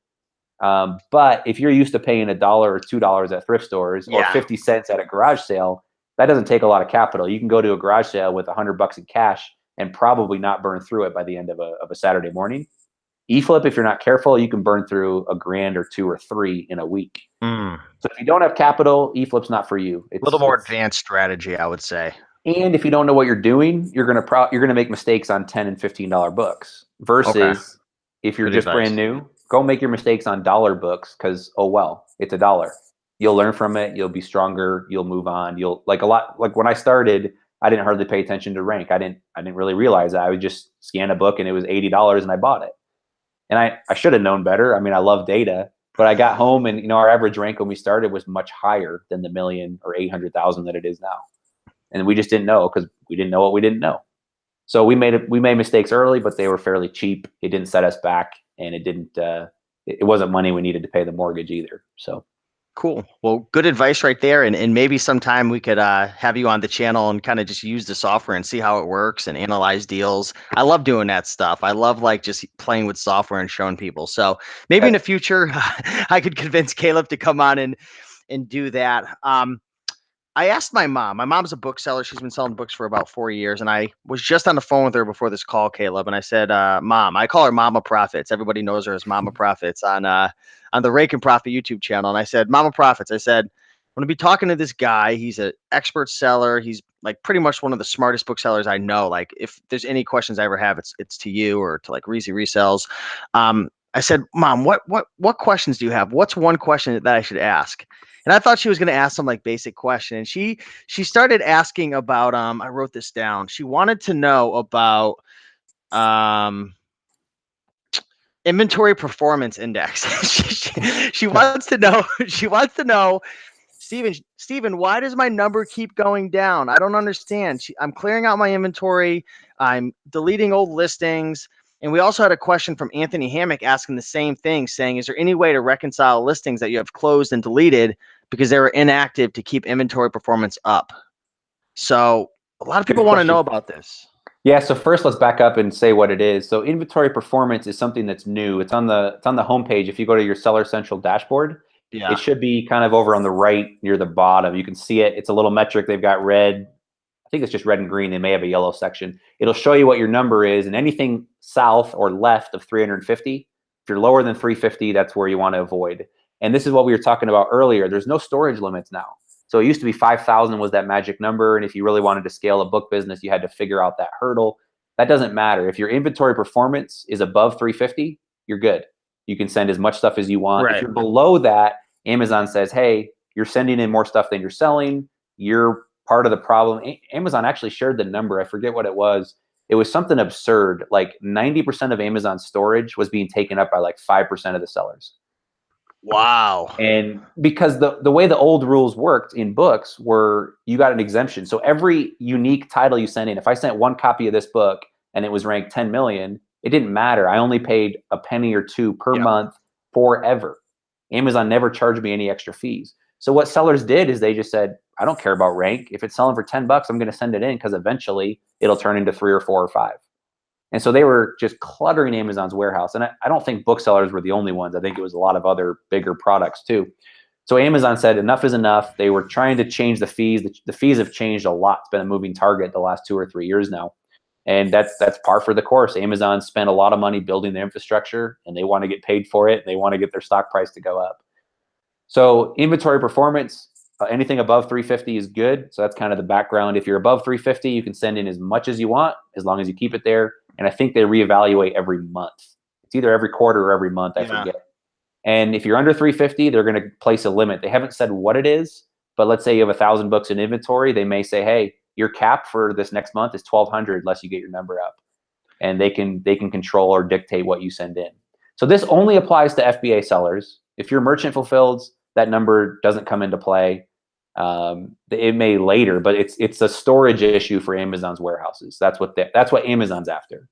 But if you're used to paying $1 or $2 at thrift stores or 50 cents at a garage sale, that doesn't take a lot of capital. You can go to a garage sale with $100 in cash and probably not burn through it by the end of a Saturday morning. eFLIP, if you're not careful, you can burn through $1,000 or $2,000 or $3,000 in a week. So if you don't have capital, eFLIP's not for you. It's a little more advanced strategy, I would say. And if you don't know what you're doing, you're gonna make mistakes on $10 and $15 books. Versus if you're just brand new, go make your mistakes on dollar books, because it's $1. You'll learn from it. You'll be stronger. You'll move on. You'll like when I started, I didn't hardly pay attention to rank. I didn't really realize that. I would just scan a book and it was $80 and I bought it. And I should have known better. I mean, I love data, but I got home and our average rank when we started was much higher than the 1 million or 800,000 that it is now. And we just didn't know, because we didn't know what we didn't know. So we made mistakes early, but they were fairly cheap. It didn't set us back, and it wasn't money we needed to pay the mortgage either. So cool. Well, good advice right there. And maybe sometime we could have you on the channel and kind of just use the software and see how it works and analyze deals. I love doing that stuff. I love just playing with software and showing people. So maybe in the future, I could convince Caleb to come on and do that. I asked my mom. My mom's a bookseller. She's been selling books for about 4 years. And I was just on the phone with her before this call, Caleb. And I said, Mom, I call her Mama Profits. Everybody knows her as Mama Profits on the Raiken Profit YouTube channel. And I said, Mama Profits, I said, I'm going to be talking to this guy. He's an expert seller. He's like pretty much one of the smartest booksellers I know. Like, if there's any questions I ever have, it's to you or to like Reezy Resells. I said, Mom, what questions do you have? What's one question that I should ask? And I thought she was going to ask some like basic question. And she started asking about, I wrote this down. She wanted to know about inventory performance index. she wants to know, Steven, why does my number keep going down? I don't understand. I'm clearing out my inventory. I'm deleting old listings. And we also had a question from Anthony Hammock asking the same thing, saying, is there any way to reconcile listings that you have closed and deleted because they were inactive to keep inventory performance up? So a lot of people want to know about this. Yeah, so first let's back up and say what it is. So inventory performance is something that's new. It's on the homepage. If you go to your Seller Central dashboard, it should be kind of over on the right near the bottom. You can see it. It's a little metric. They've got red, I think it's just red and green. They may have a yellow section. It'll show you what your number is, and anything south or left of 350, if you're lower than 350, that's where you want to avoid. And this is what we were talking about earlier. There's no storage limits now. So it used to be 5,000 was that magic number. And if you really wanted to scale a book business, you had to figure out that hurdle. That doesn't matter. If your inventory performance is above 350, you're good. You can send as much stuff as you want. Right. If you're below that, Amazon says, hey, you're sending in more stuff than you're selling. You're part of the problem. Amazon actually shared the number. I forget what it was. It was something absurd. Like 90% of Amazon's storage was being taken up by like 5% of the sellers. Wow. And because the way the old rules worked in books were you got an exemption. So every unique title you sent in, if I sent one copy of this book and it was ranked 10 million, it didn't matter. I only paid a penny or two per month forever. Amazon never charged me any extra fees. So what sellers did is they just said, I don't care about rank. If it's selling for 10 bucks, I'm going to send it in because eventually it'll turn into 3 or 4 or 5. And so they were just cluttering Amazon's warehouse. And I don't think booksellers were the only ones. I think it was a lot of other bigger products too. So Amazon said enough is enough. They were trying to change the fees. The fees have changed a lot. It's been a moving target the last 2 or 3 years now. And that's par for the course. Amazon spent a lot of money building the infrastructure, and they want to get paid for it. And they want to get their stock price to go up. So inventory performance, anything above 350 is good. So that's kind of the background. If you're above 350, you can send in as much as you want, as long as you keep it there. And I think they reevaluate every month. It's either every quarter or every month, I forget. And if you're under 350, they're going to place a limit. They haven't said what it is, but let's say you have 1,000 books in inventory. They may say, hey, your cap for this next month is 1,200 unless you get your number up. And they can control or dictate what you send in. So this only applies to FBA sellers. If you're merchant fulfilled, that number doesn't come into play. It may later, but it's a storage issue for Amazon's warehouses. That's what Amazon's after.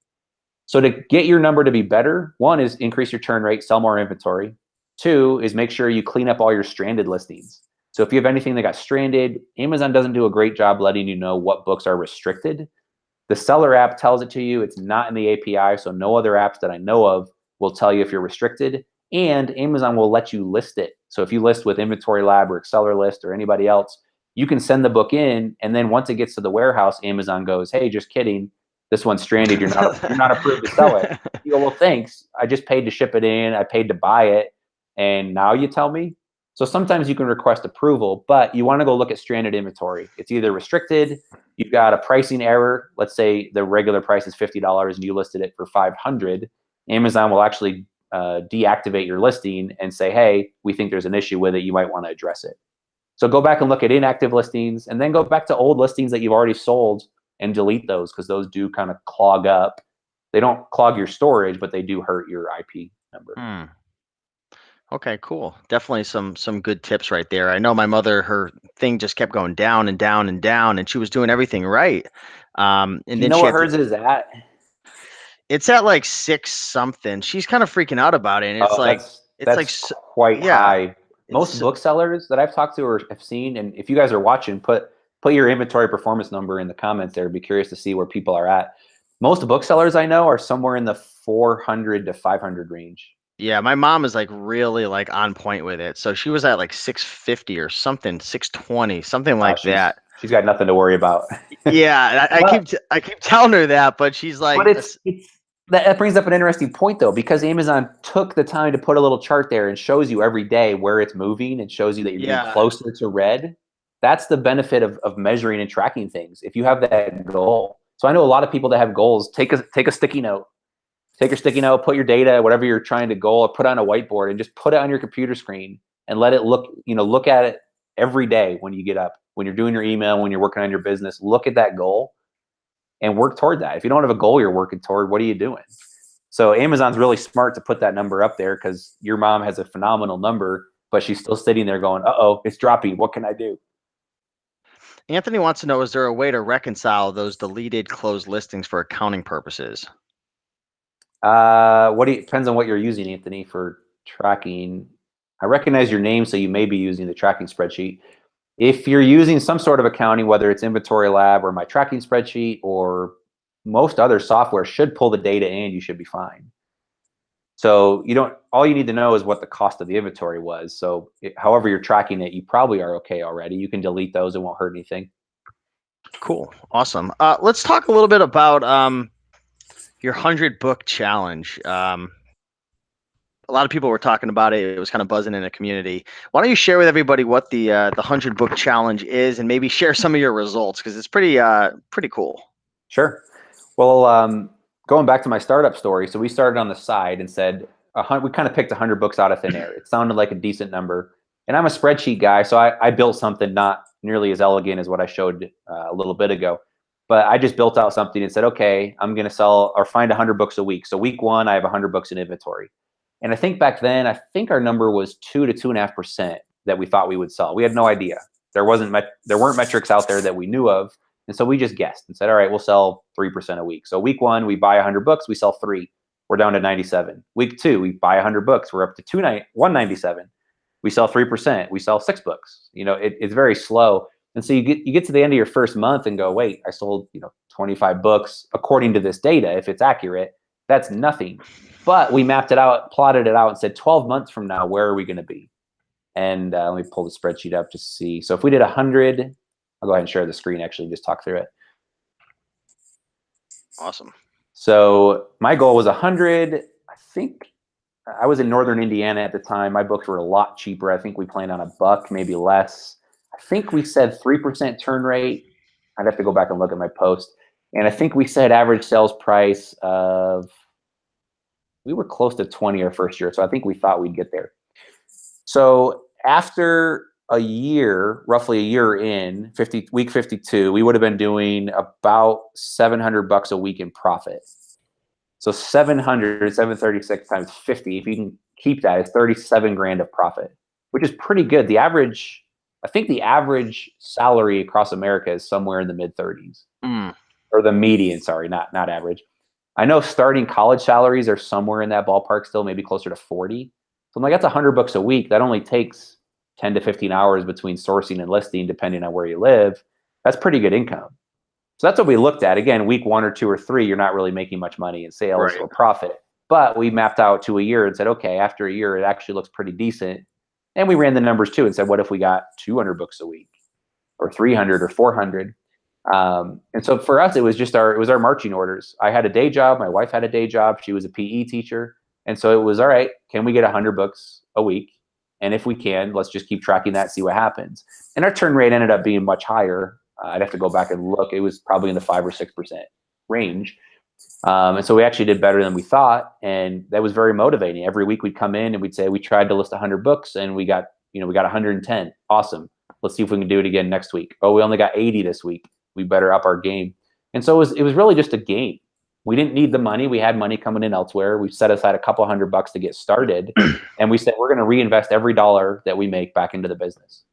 So to get your number to be better, 1 is increase your turn rate, sell more inventory. 2 is make sure you clean up all your stranded listings. So if you have anything that got stranded, Amazon doesn't do a great job letting you know what books are restricted. The seller app tells it to you. It's not in the API, so no other apps that I know of will tell you if you're restricted. And Amazon will let you list it. So if you list with Inventory Lab or AccelerList or anybody else, you can send the book in, and then once it gets to the warehouse, Amazon goes, hey, just kidding. This one's stranded. You're not approved to sell it. You go, well, thanks. I just paid to ship it in. I paid to buy it. And now you tell me? So sometimes you can request approval, but you want to go look at stranded inventory. It's either restricted, you've got a pricing error. Let's say the regular price is $50 and you listed it for $500. Amazon will actually deactivate your listing and say, hey, we think there's an issue with it. You might want to address it. So go back and look at inactive listings, and then go back to old listings that you've already sold and delete those, because those do kind of clog up. They don't clog your storage, but they do hurt your IP number. Okay, cool. Definitely some good tips right there. I know my mother, her thing just kept going down and down and down, and she was doing everything right. And Do you then know she what had hers is at? it's at like 6 something. She's kind of freaking out about it. And it's Oh, like that's quite yeah, high. Most it's booksellers that I've talked to or have seen, and if you guys are watching, put your inventory performance number in the comments there. Be curious to see where people are at. Most booksellers I know are somewhere in the 400 to 500 range. yeah, my mom is like really like on point with it. So she was at like 650 or something, 620, something like that. She's got nothing to worry about. Yeah, I keep telling her that, but she's like, But that brings up an interesting point though, because Amazon took the time to put a little chart there and shows you every day where it's moving and shows you that you're getting closer to red. That's the benefit of measuring and tracking things. If you have that goal. So I know a lot of people that have goals, take a sticky note. Take your sticky note, put your data, whatever you're trying to goal, or put on a whiteboard and just put it on your computer screen and let it look at it every day when you get up, when you're doing your email, when you're working on your business, look at that goal and work toward that. If you don't have a goal you're working toward, what are you doing? So Amazon's really smart to put that number up there, because your mom has a phenomenal number, but she's still sitting there going, uh-oh, it's dropping. What can I do? Anthony wants to know, is there a way to reconcile those deleted closed listings for accounting purposes? Depends on what you're using, Anthony, for tracking. I recognize your name, so you may be using the tracking spreadsheet. If you're using some sort of accounting, whether it's Inventory Lab or my tracking spreadsheet or most other software should pull the data in, you should be fine. So all you need to know is what the cost of the inventory was. So however you're tracking it, you probably are okay already. You can delete those, it won't hurt anything. Cool. Awesome. Let's talk a little bit about your 100 book challenge. A lot of people were talking about it. It was kind of buzzing in the community. Why don't you share with everybody what the 100 book challenge is, and maybe share some of your results, because it's pretty cool. Sure. Well, going back to my startup story, so we started on the side and said we kind of picked 100 books out of thin air. It sounded like a decent number, and I'm a spreadsheet guy, so I built something not nearly as elegant as what I showed a little bit ago, but I just built out something and said, okay, I'm going to sell or find 100 books a week. So week one, I have 100 books in inventory, and I think back then, I think our number was 2 to 2.5% that we thought we would sell. We had no idea. There weren't metrics out there that we knew of. And so we just guessed and said, all right, we'll sell 3% a week. So week one, we buy 100 books, we sell 3. We're down to 97. Week two, we buy 100 books, we're up to 197. We sell 3%, we sell 6 books. It's very slow. And so you get to the end of your first month and go, wait, I sold 25 books according to this data. If it's accurate, that's nothing. But we mapped it out, plotted it out, and said 12 months from now, where are we going to be? And let me pull the spreadsheet up to see. So if we did 100, I'll go ahead and share the screen, actually, just talk through it. Awesome. So my goal was 100. I think I was in Northern Indiana at the time. My books were a lot cheaper. I think we planned on $1, maybe less. I think we said 3% turn rate. I'd have to go back and look at my post. And I think we said average sales price of, we were close to 20 our first year. So I think we thought we'd get there. So after a year, roughly a year in, week 52, we would have been doing about $700 a week in profit. So 736 times 50, if you can keep that, is 37 grand of profit, which is pretty good. I think the average salary across America is somewhere in the mid 30s, or the median, sorry, not average. I know starting college salaries are somewhere in that ballpark still, maybe closer to 40. So I'm like, that's 100 books a week. That only takes 10 to 15 hours between sourcing and listing, depending on where you live. That's pretty good income. So that's what we looked at. Again, week 1 or 2 or 3, you're not really making much money in sales or profit. But we mapped out to a year and said, okay, after a year, it actually looks pretty decent. And we ran the numbers too and said, what if we got 200 books a week, or 300 or 400? And so for us, it was our marching orders. I had a day job. My wife had a day job. She was a PE teacher. And so it was, all right, can we get 100 books a week? And if we can, let's just keep tracking that, see what happens. And our turn rate ended up being much higher. I'd have to go back and look. It was probably in the 5 or 6% range. And so we actually did better than we thought. And that was very motivating. Every week we'd come in and we'd say, we tried to list 100 books and we got 110. Awesome. Let's see if we can do it again next week. Oh, we only got 80 this week. We better up our game. And so it was really just a game. We didn't need the money. We had money coming in elsewhere. We set aside a couple $100 to get started. And we said, we're going to reinvest every dollar that we make back into the business.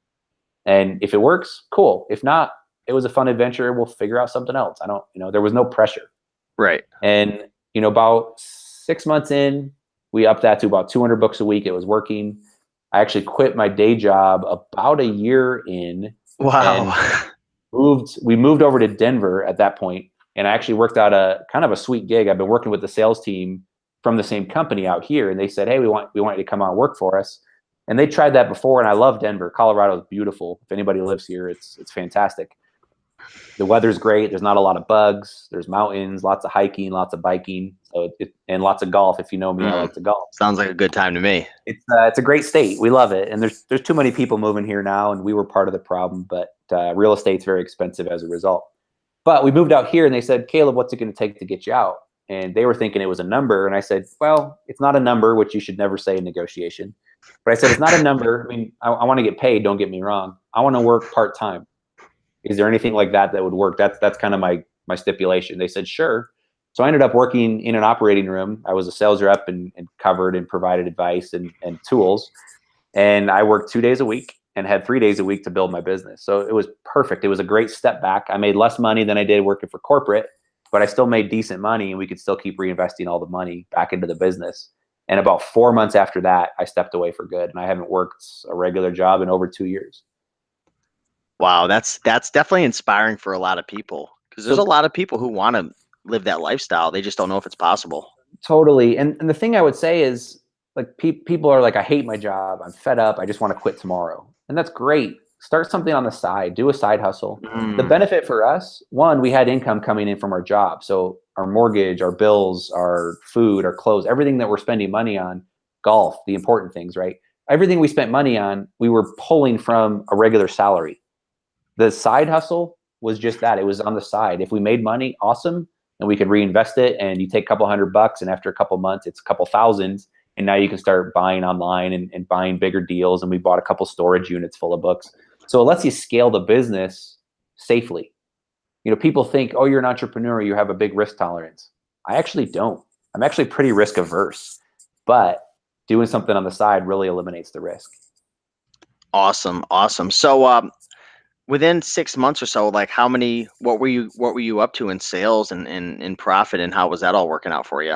And if it works, cool. If not, it was a fun adventure. We'll figure out something else. There was no pressure. Right. And, about 6 months in, we upped that to about 200 books a week. It was working. I actually quit my day job about a year in. Wow. We moved over to Denver at that point. And I actually worked out a kind of a sweet gig. I've been working with the sales team from the same company out here. And they said, hey, we want you to come out and work for us. And they tried that before. And I love Denver. Colorado is beautiful. If anybody lives here, it's fantastic. The weather's great. There's not a lot of bugs. There's mountains, lots of hiking, lots of biking, and lots of golf. If you know me, I like to golf. Sounds like a good time to me. It's a great state. We love it. And there's too many people moving here now, and we were part of the problem. But real estate's very expensive as a result. But we moved out here and they said, Caleb, what's it going to take to get you out? And they were thinking it was a number. And I said, well, it's not a number, which you should never say in negotiation. But I said, it's not a number. I mean, I want to get paid. Don't get me wrong. I want to work part-time. Is there anything like that would work? That's kind of my stipulation. They said, sure. So I ended up working in an operating room. I was a sales rep and covered and provided advice and tools. And I worked 2 days a week and had 3 days a week to build my business. So it was perfect. It was a great step back. I made less money than I did working for corporate, but I still made decent money and we could still keep reinvesting all the money back into the business. And about 4 months after that, I stepped away for good. And I haven't worked a regular job in over 2 years. Wow, that's definitely inspiring for a lot of people, because there's a lot of people who want to live that lifestyle. They just don't know if it's possible. Totally. And the thing I would say is, like, people are like, I hate my job. I'm fed up. I just want to quit tomorrow. And that's great. start something on the side, do a side hustle. The Mm. benefit for us, one, we had income coming in from our job. So our mortgage, our bills, our food, our clothes, everything that we're spending money on, golf, the important things, right? Everything we spent money on, we were pulling from a regular salary. The side hustle was just that. It was on the side. If we made money, awesome, and we could reinvest it, and you take a couple $100 and after a couple months, it's a couple thousands, and now you can start buying online and buying bigger deals. And we bought a couple storage units full of books. So it lets you scale the business safely. You know, people think, oh, you're an entrepreneur, you have a big risk tolerance. I actually don't. I'm actually pretty risk averse, but doing something on the side really eliminates the risk. Awesome. Awesome. So, within 6 months or so, like what were you up to in sales and in profit, and how was that all working out for you?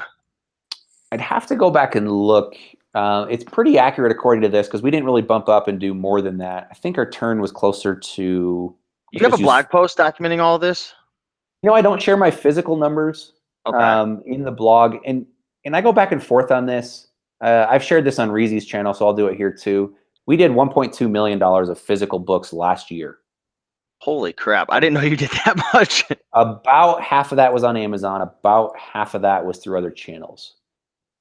I'd have to go back and look. It's pretty accurate according to this because we didn't really bump up and do more than that. I think our turn was closer to, You have a blog post documenting all of this? I don't share my physical numbers Okay. in the blog. And I go back and forth on this. I've shared this on Reezy's channel, so I'll do it here too. We did $1.2 million of physical books last year. Holy crap. I didn't know you did that much. About half of that was on Amazon. About half of that was through other channels.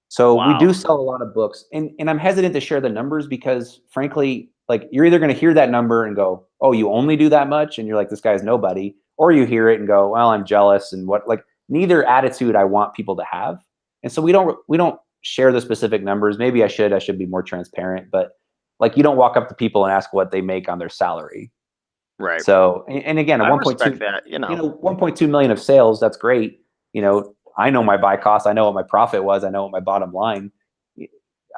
So we Wow. do sell a lot of books, and I'm hesitant to share the numbers because frankly, like you're either going to hear that number and go, oh, you only do that much. And you're like, this guy's nobody. Or you hear it and go, well, I'm jealous. And what, like neither attitude I want people to have. And so we don't share the specific numbers. Maybe I should be more transparent, but like, you don't walk up to people and ask what they make on their salary. Right. So, and again, a I 1.2, respect that, 1.2 million of sales, that's great. I know my buy cost. I know what my profit was. I know what my bottom line.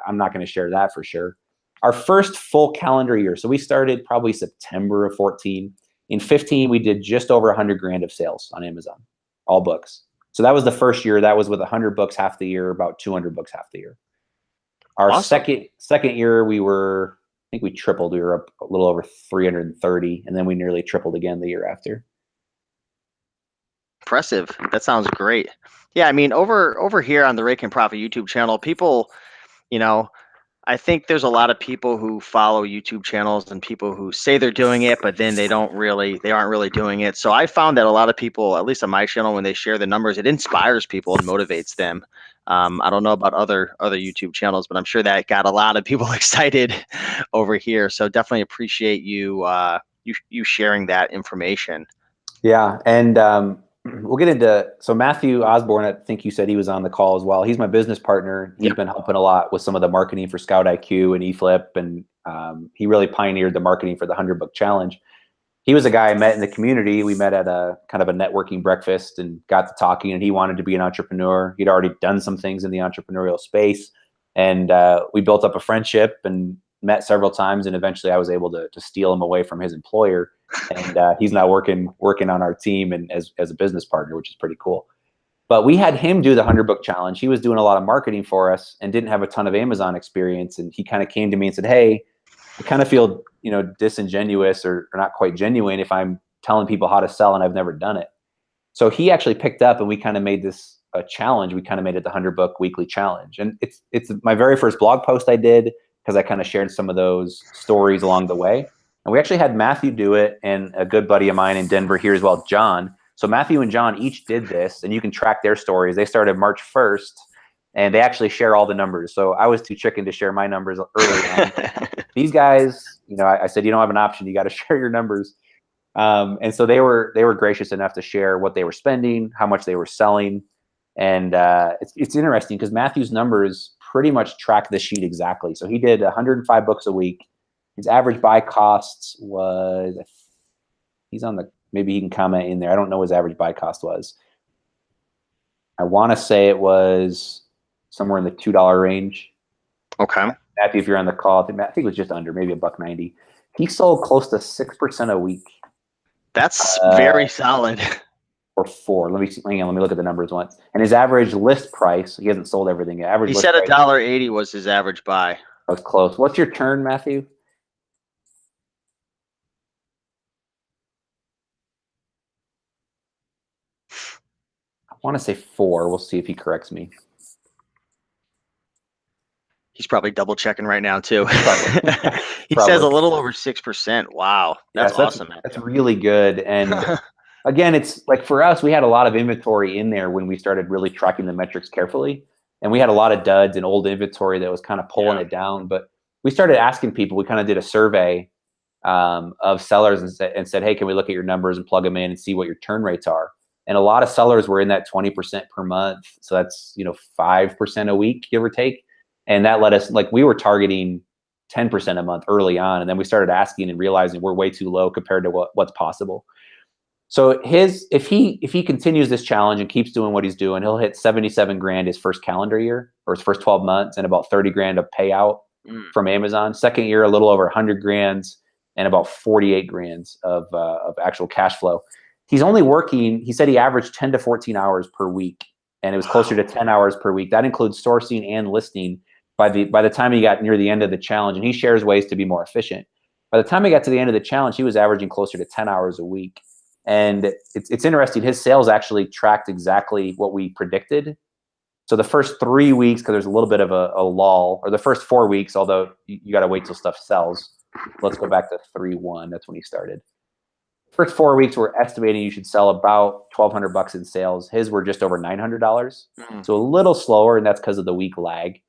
I'm not going to share that for sure. Our first full calendar year. So we started probably September of 14. In 15, we did just over 100 grand of sales on Amazon, all books. So that was the first year. That was with 100 books half the year, about 200 books half the year. Our Awesome. second year, I think we tripled. We were up a little over 330, and then we nearly tripled again the year after. Impressive. That sounds great. Yeah, I mean, over here on the Raiken Profit YouTube channel, people, you know, I think there's a lot of people who follow YouTube channels and people who say they're doing it, but then they aren't really doing it. So I found that a lot of people, at least on my channel, when they share the numbers, it inspires people and motivates them. I don't know about other YouTube channels, but I'm sure that got a lot of people excited over here. So definitely appreciate you sharing that information. Yeah, and we'll get into, so Matthew Osborne, I think you said he was on the call as well. He's my business partner. He's Yep. been helping a lot with some of the marketing for Scout IQ and eFLIP, and he really pioneered the marketing for the 100 Book Challenge. He was a guy I met in the community. We met at a kind of a networking breakfast and got to talking, and he wanted to be an entrepreneur. He'd already done some things in the entrepreneurial space, and we built up a friendship and met several times, and eventually I was able to steal him away from his employer, and he's now working on our team and as a business partner, which is pretty cool. But we had him do the 100 Book Challenge. He was doing a lot of marketing for us and didn't have a ton of Amazon experience, and he kind of came to me and said, hey, I kind of feel, disingenuous or not quite genuine if I'm telling people how to sell and I've never done it. So he actually picked up and we kind of made this a challenge. We kind of made it the 100 Book Weekly Challenge. And it's my very first blog post I did because I kind of shared some of those stories along the way. And we actually had Matthew do it and a good buddy of mine in Denver here as well, John. So Matthew and John each did this, and you can track their stories. They started March 1st, and they actually share all the numbers. So I was too chicken to share my numbers early on. These guys, I said, you don't have an option. You got to share your numbers. And so they were gracious enough to share what they were spending, how much they were selling. And it's interesting because Matthew's numbers pretty much track the sheet exactly. So he did 105 books a week. His average buy costs was, maybe he can comment in there. I don't know what his average buy cost was. I want to say it was somewhere in the $2 range. Okay. Matthew, if you're on the call, I think it was just under, maybe $1.90. He sold close to 6% a week. That's very solid. Or 4. Let me look at the numbers once. And his average list price, he hasn't sold everything yet. He said $1.80 was his average buy. I was close. What's your turn, Matthew? I want to say 4. We'll see if he corrects me. He's probably double checking right now too. Probably. He says a Probably. little over 6%. Wow, that's Yes, awesome, that's really good. And man. again, it's like for us, we had a lot of inventory in there when we started really tracking the metrics carefully. And we had a lot of duds and old inventory that was kind of pulling Yeah. it down. But we started asking people, we kind of did a survey of sellers and said, hey, can we look at your numbers and plug them in and see what your turn rates are? And a lot of sellers were in that 20% per month. So that's, 5% a week, give or take. And that let us, like, we were targeting 10% a month early on. And then we started asking and realizing we're way too low compared to what's possible. So if he continues this challenge and keeps doing what he's doing, he'll hit 77 grand his first calendar year or his first 12 months and about 30 grand of payout from Amazon. Second year, a little over 100 grand and about 48 grand of actual cash flow. He's only working, he said he averaged 10 to 14 hours per week, and it was closer to 10 hours per week. That includes sourcing and listing by the time he got near the end of the challenge, and he shares ways to be more efficient. By the time he got to the end of the challenge, he was averaging closer to 10 hours a week. And it's interesting, his sales actually tracked exactly what we predicted. So the first 3 weeks, because there's a little bit of a lull, or the first 4 weeks, although you got to wait till stuff sells. Let's go back to 3/1. That's when he started. First 4 weeks, we're estimating you should sell about $1,200 in sales. His were just over $900, so a little slower, and that's because of the week lag.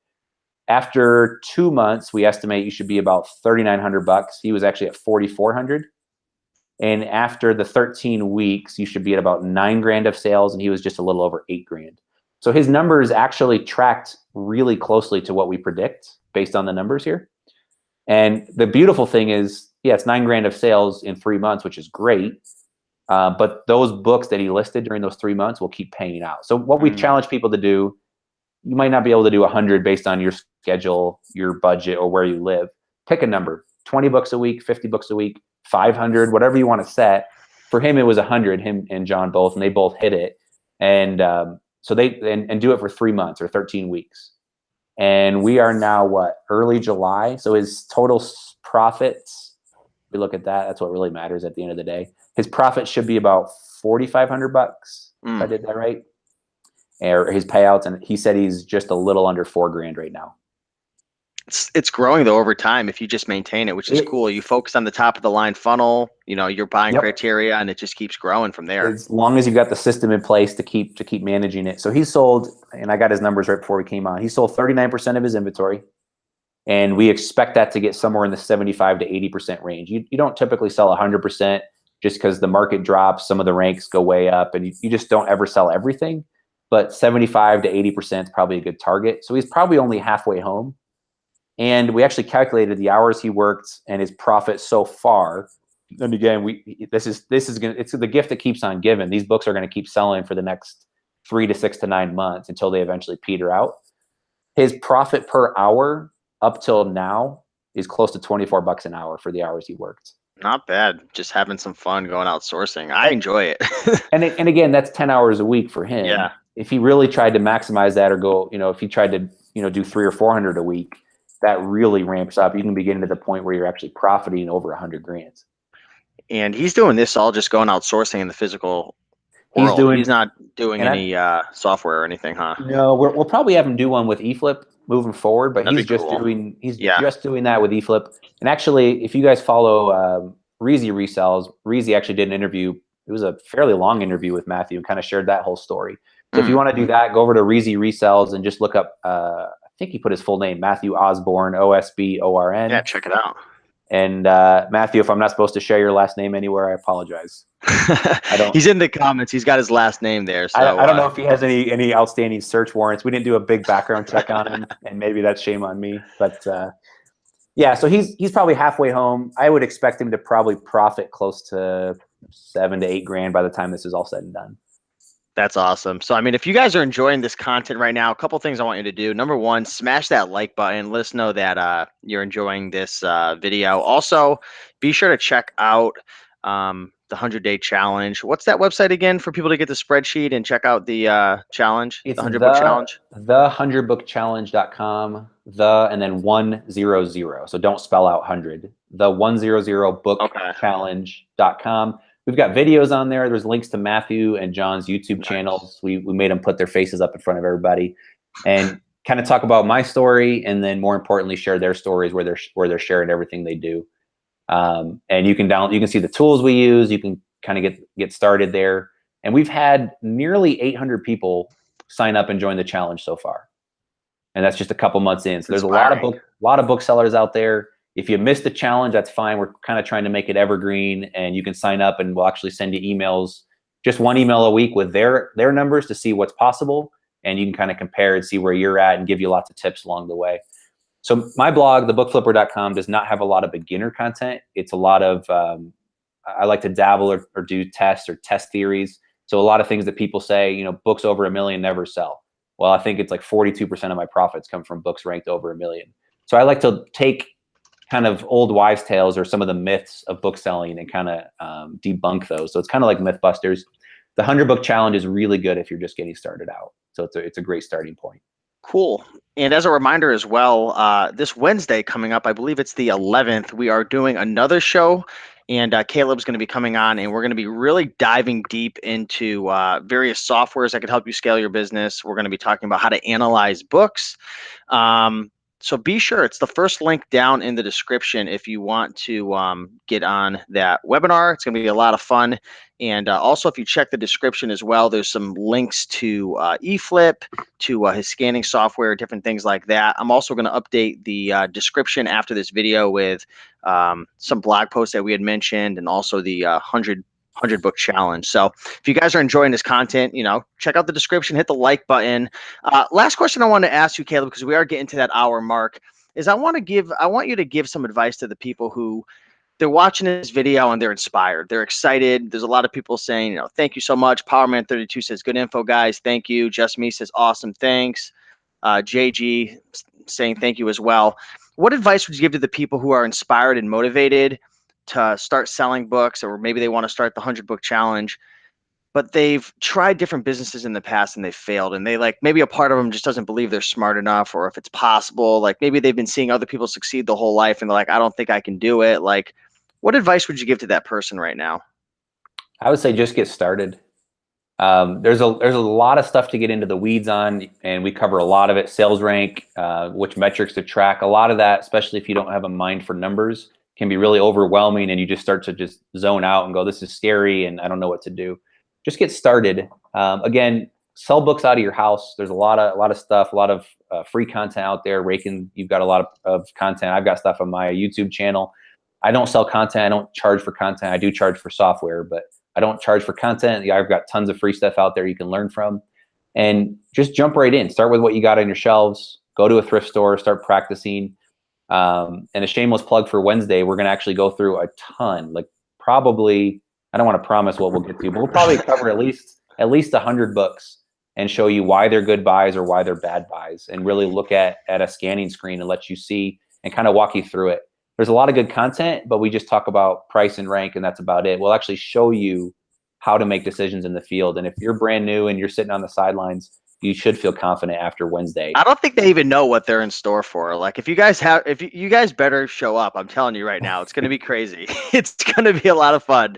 After 2 months, we estimate you should be about $3,900. He was actually at 4,400. And after the 13 weeks, you should be at about 9 grand of sales, and he was just a little over 8 grand. So his numbers actually tracked really closely to what we predict based on the numbers here. And the beautiful thing is, yeah, it's 9 grand of sales in 3 months, which is great. But those books that he listed during those 3 months will keep paying out. So what we challenge people to do, you might not be able to do 100 based on your schedule, your budget, or where you live. Pick a number, 20 books a week, 50 books a week, 500, whatever you want to set. For him, it was 100, him and John both, and they both hit it. And so they do it for 3 months or 13 weeks. And we are now early July. So his total profits, we look at that, that's what really matters at the end of the day. His profit should be about $4,500 if I did that right. Or his payouts, and he said he's just a little under 4 grand right now. It's growing though over time if you just maintain it, which is cool. You focus on the top of the line funnel, your buying criteria, and it just keeps growing from there. As long as you've got the system in place to keep managing it. So he sold, and I got his numbers right before we came on. He sold 39% of his inventory, and we expect that to get somewhere in the 75 to 80% range. You don't typically sell 100% just because the market drops, some of the ranks go way up, and you just don't ever sell everything. But 75 to 80% is probably a good target. So he's probably only halfway home. And we actually calculated the hours he worked and his profit so far. And again, this is it's the gift that keeps on giving. These books are going to keep selling for the next 3 to 6 to 9 months until they eventually peter out. His profit per hour up till now is close to $24 an hour for the hours he worked. Not bad. Just having some fun going out sourcing. I enjoy it. and again, that's 10 hours a week for him. Yeah. If he really tried to maximize that or go, if he tried to, do 300 or 400 a week, that really ramps up. You can be getting to the point where you're actually profiting over 100 grand. And he's doing this all just going out sourcing in the physical world. He's not doing any software or anything, huh? No, we'll probably have him do one with eFLIP moving forward, but That'd he's be just cool. just doing that with eFLIP. And actually, if you guys follow Resells, Reezy actually did an interview. It was a fairly long interview with Matthew and kind of shared that whole story. So if you want to do that, go over to Reezy Resells and just look up, I think he put his full name, Matthew Osborne, OSBORN. Yeah, check it out. And Matthew, if I'm not supposed to share your last name anywhere, I apologize. He's in the comments. He's got his last name there. So I don't know if he has any outstanding search warrants. We didn't do a big background check on him, and maybe that's shame on me. But yeah, so he's probably halfway home. I would expect him to probably profit close to 7 to 8 grand by the time this is all said and done. That's awesome. So, I mean, if you guys are enjoying this content right now, a couple things I want you to do. Number one, smash that like button. Let us know that you're enjoying this video. Also, be sure to check out the 100-day challenge. What's that website again for people to get the spreadsheet and check out the challenge? It's the 100-book challenge? The100bookchallenge.com, and then 100. So don't spell out 100. The 100bookchallenge.com. We've got videos on there. There's links to Matthew and John's YouTube channels. We made them put their faces up in front of everybody. And kind of talk about my story, and then more importantly, share their stories where they're sharing everything they do. And you can see the tools we use. You can kind of get started there. And we've had nearly 800 people sign up and join the challenge so far. And that's just a couple months in. So there's a lot of booksellers out there. If you missed the challenge, that's fine. We're kind of trying to make it evergreen, and you can sign up and we'll actually send you emails, just one email a week with their numbers to see what's possible. And you can kind of compare and see where you're at and give you lots of tips along the way. So my blog, thebookflipper.com, does not have a lot of beginner content. It's a lot of, I like to dabble or do tests or test theories. So a lot of things that people say, you know, books over 1 million never sell. Well, I think it's like 42% of my profits come from books ranked over 1 million. So I like to take kind of old wives' tales or some of the myths of book selling and kind of debunk those. So it's kind of like Mythbusters. The 100 book challenge is really good if you're just getting started out. So it's a great starting point. Cool. And as a reminder as well, this Wednesday coming up, I believe it's the 11th, we are doing another show, and Caleb's going to be coming on, and we're going to be really diving deep into various softwares that could help you scale your business. We're going to be talking about how to analyze books. So be sure, it's the first link down in the description if you want to get on that webinar. It's going to be a lot of fun. And also, if you check the description as well, there's some links to eFLIP, to his scanning software, different things like that. I'm also going to update the description after this video with some blog posts that we had mentioned, and also the 100 book challenge. So if you guys are enjoying this content, you know, check out the description, hit the like button. Last question I want to ask you, Caleb, because we are getting to that hour mark, is I want you to give some advice to the people who they're watching this video and they're inspired. They're excited. There's a lot of people saying, you know, thank you so much. Powerman32 says, good info, guys. Thank you. Just Me says, awesome. Thanks. JG saying thank you as well. What advice would you give to the people who are inspired and motivated to start selling books, or maybe they want to start the 100 book challenge, but they've tried different businesses in the past and they failed, and they, like, maybe a part of them just doesn't believe they're smart enough, or if it's possible, like maybe they've been seeing other people succeed the whole life and they're like, I don't think I can do it. Like, what advice would you give to that person right now? I would say just get started. There's a lot of stuff to get into the weeds on, and we cover a lot of it. Sales rank, which metrics to track. A lot of that, especially if you don't have a mind for numbers, can be really overwhelming, and you just start to just zone out and go, this is scary and I don't know what to do. Just get started. Again, sell books out of your house. There's a lot of stuff, a lot of free content out there. Raiken, you've got a lot of content. I've got stuff on my YouTube channel. I don't sell content. I don't charge for content. I do charge for software, but I don't charge for content. I've got tons of free stuff out there you can learn from. And just jump right in. Start with what you got on your shelves. Go to a thrift store. Start practicing. And a shameless plug for Wednesday, we're going to actually go through a ton. Like, probably, I don't want to promise what we'll get to, but we'll probably cover at least 100 books and show you why they're good buys or why they're bad buys, and really look at a scanning screen and let you see and kind of walk you through it. There's a lot of good content, but we just talk about price and rank, and that's about it. We'll actually show you how to make decisions in the field. And if you're brand new and you're sitting on the sidelines, you should feel confident after Wednesday. I don't think they even know what they're in store for. Like, if you guys you guys better show up. I'm telling you right now, it's going to be crazy. It's going to be a lot of fun.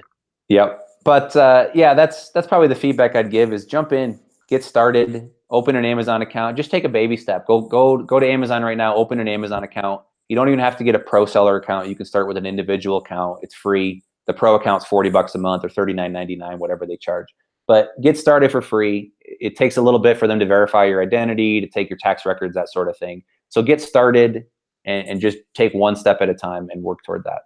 Yep. But yeah, that's probably the feedback I'd give, is jump in, get started, open an Amazon account. Just take a baby step. Go to Amazon right now, open an Amazon account. You don't even have to get a pro seller account. You can start with an individual account. It's free. The pro account's $40 a month or $39.99, whatever they charge. But get started for free. It takes a little bit for them to verify your identity, to take your tax records, that sort of thing. So get started and just take one step at a time and work toward that.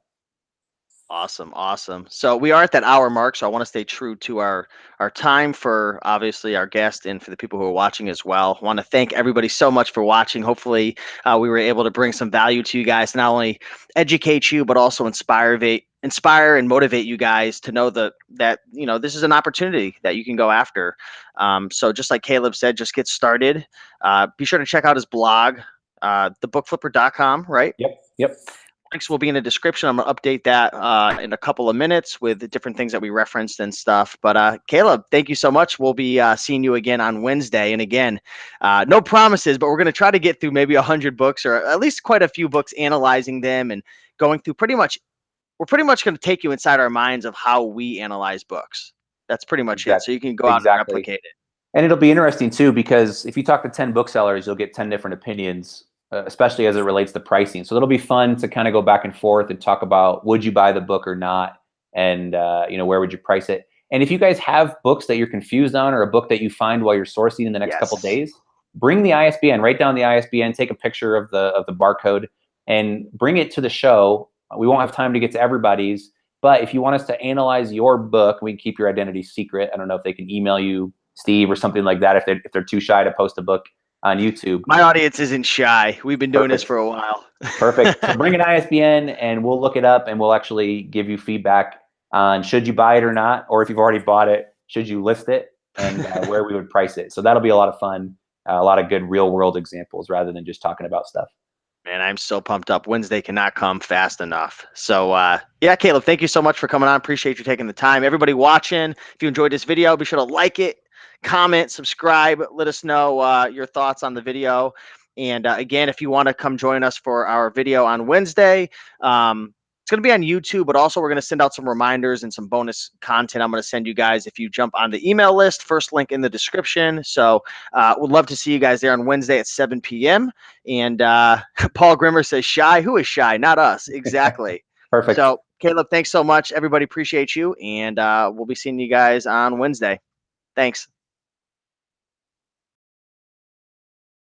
Awesome. So we are at that hour mark, so I want to stay true to our time for, obviously, our guest and for the people who are watching as well. I want to thank everybody so much for watching. Hopefully we were able to bring some value to you guys, to not only educate you, but also inspire and motivate you guys to know that you know, this is an opportunity that you can go after. So just like Caleb said, just get started. Be sure to check out his blog, thebookflipper.com, right? Yep. Links will be in the description. I'm going to update that in a couple of minutes with the different things that we referenced and stuff. But Caleb, thank you so much. We'll be seeing you again on Wednesday. And again, no promises, but we're going to try to get through maybe 100 books, or at least quite a few books, analyzing them and going through we're pretty much going to take you inside our minds of how we analyze books. That's pretty much it. So you can go out and replicate it. And it'll be interesting too, because if you talk to 10 booksellers, you'll get 10 different opinions, especially as it relates to pricing. So it'll be fun to kind of go back and forth and talk about, would you buy the book or not? And, where would you price it? And if you guys have books that you're confused on, or a book that you find while you're sourcing in the next couple of days, bring the ISBN, write down the ISBN, take a picture of the barcode, and bring it to the show. We won't have time to get to everybody's, but if you want us to analyze your book, we can keep your identity secret. I don't know if they can email you, Steve, or something like that, if they're too shy to post a book on YouTube. My audience isn't shy. We've been doing this for a while. Perfect. So bring an ISBN and we'll look it up, and we'll actually give you feedback on should you buy it or not, or if you've already bought it, should you list it, and where we would price it. So that'll be a lot of fun, a lot of good real world examples rather than just talking about stuff. Man, I'm so pumped up. Wednesday cannot come fast enough. So yeah, Caleb, thank you so much for coming on. Appreciate you taking the time. Everybody watching, if you enjoyed this video, be sure to like it, comment, subscribe. Let us know your thoughts on the video. And again, if you want to come join us for our video on Wednesday, it's going to be on YouTube, but also we're going to send out some reminders and some bonus content I'm going to send you guys if you jump on the email list. First link in the description. So would love to see you guys there on Wednesday at 7 p.m. And Paul Grimmer says, shy? Who is shy? Not us. Exactly. Perfect. So Caleb, thanks so much. Everybody appreciate you. And we'll be seeing you guys on Wednesday. Thanks.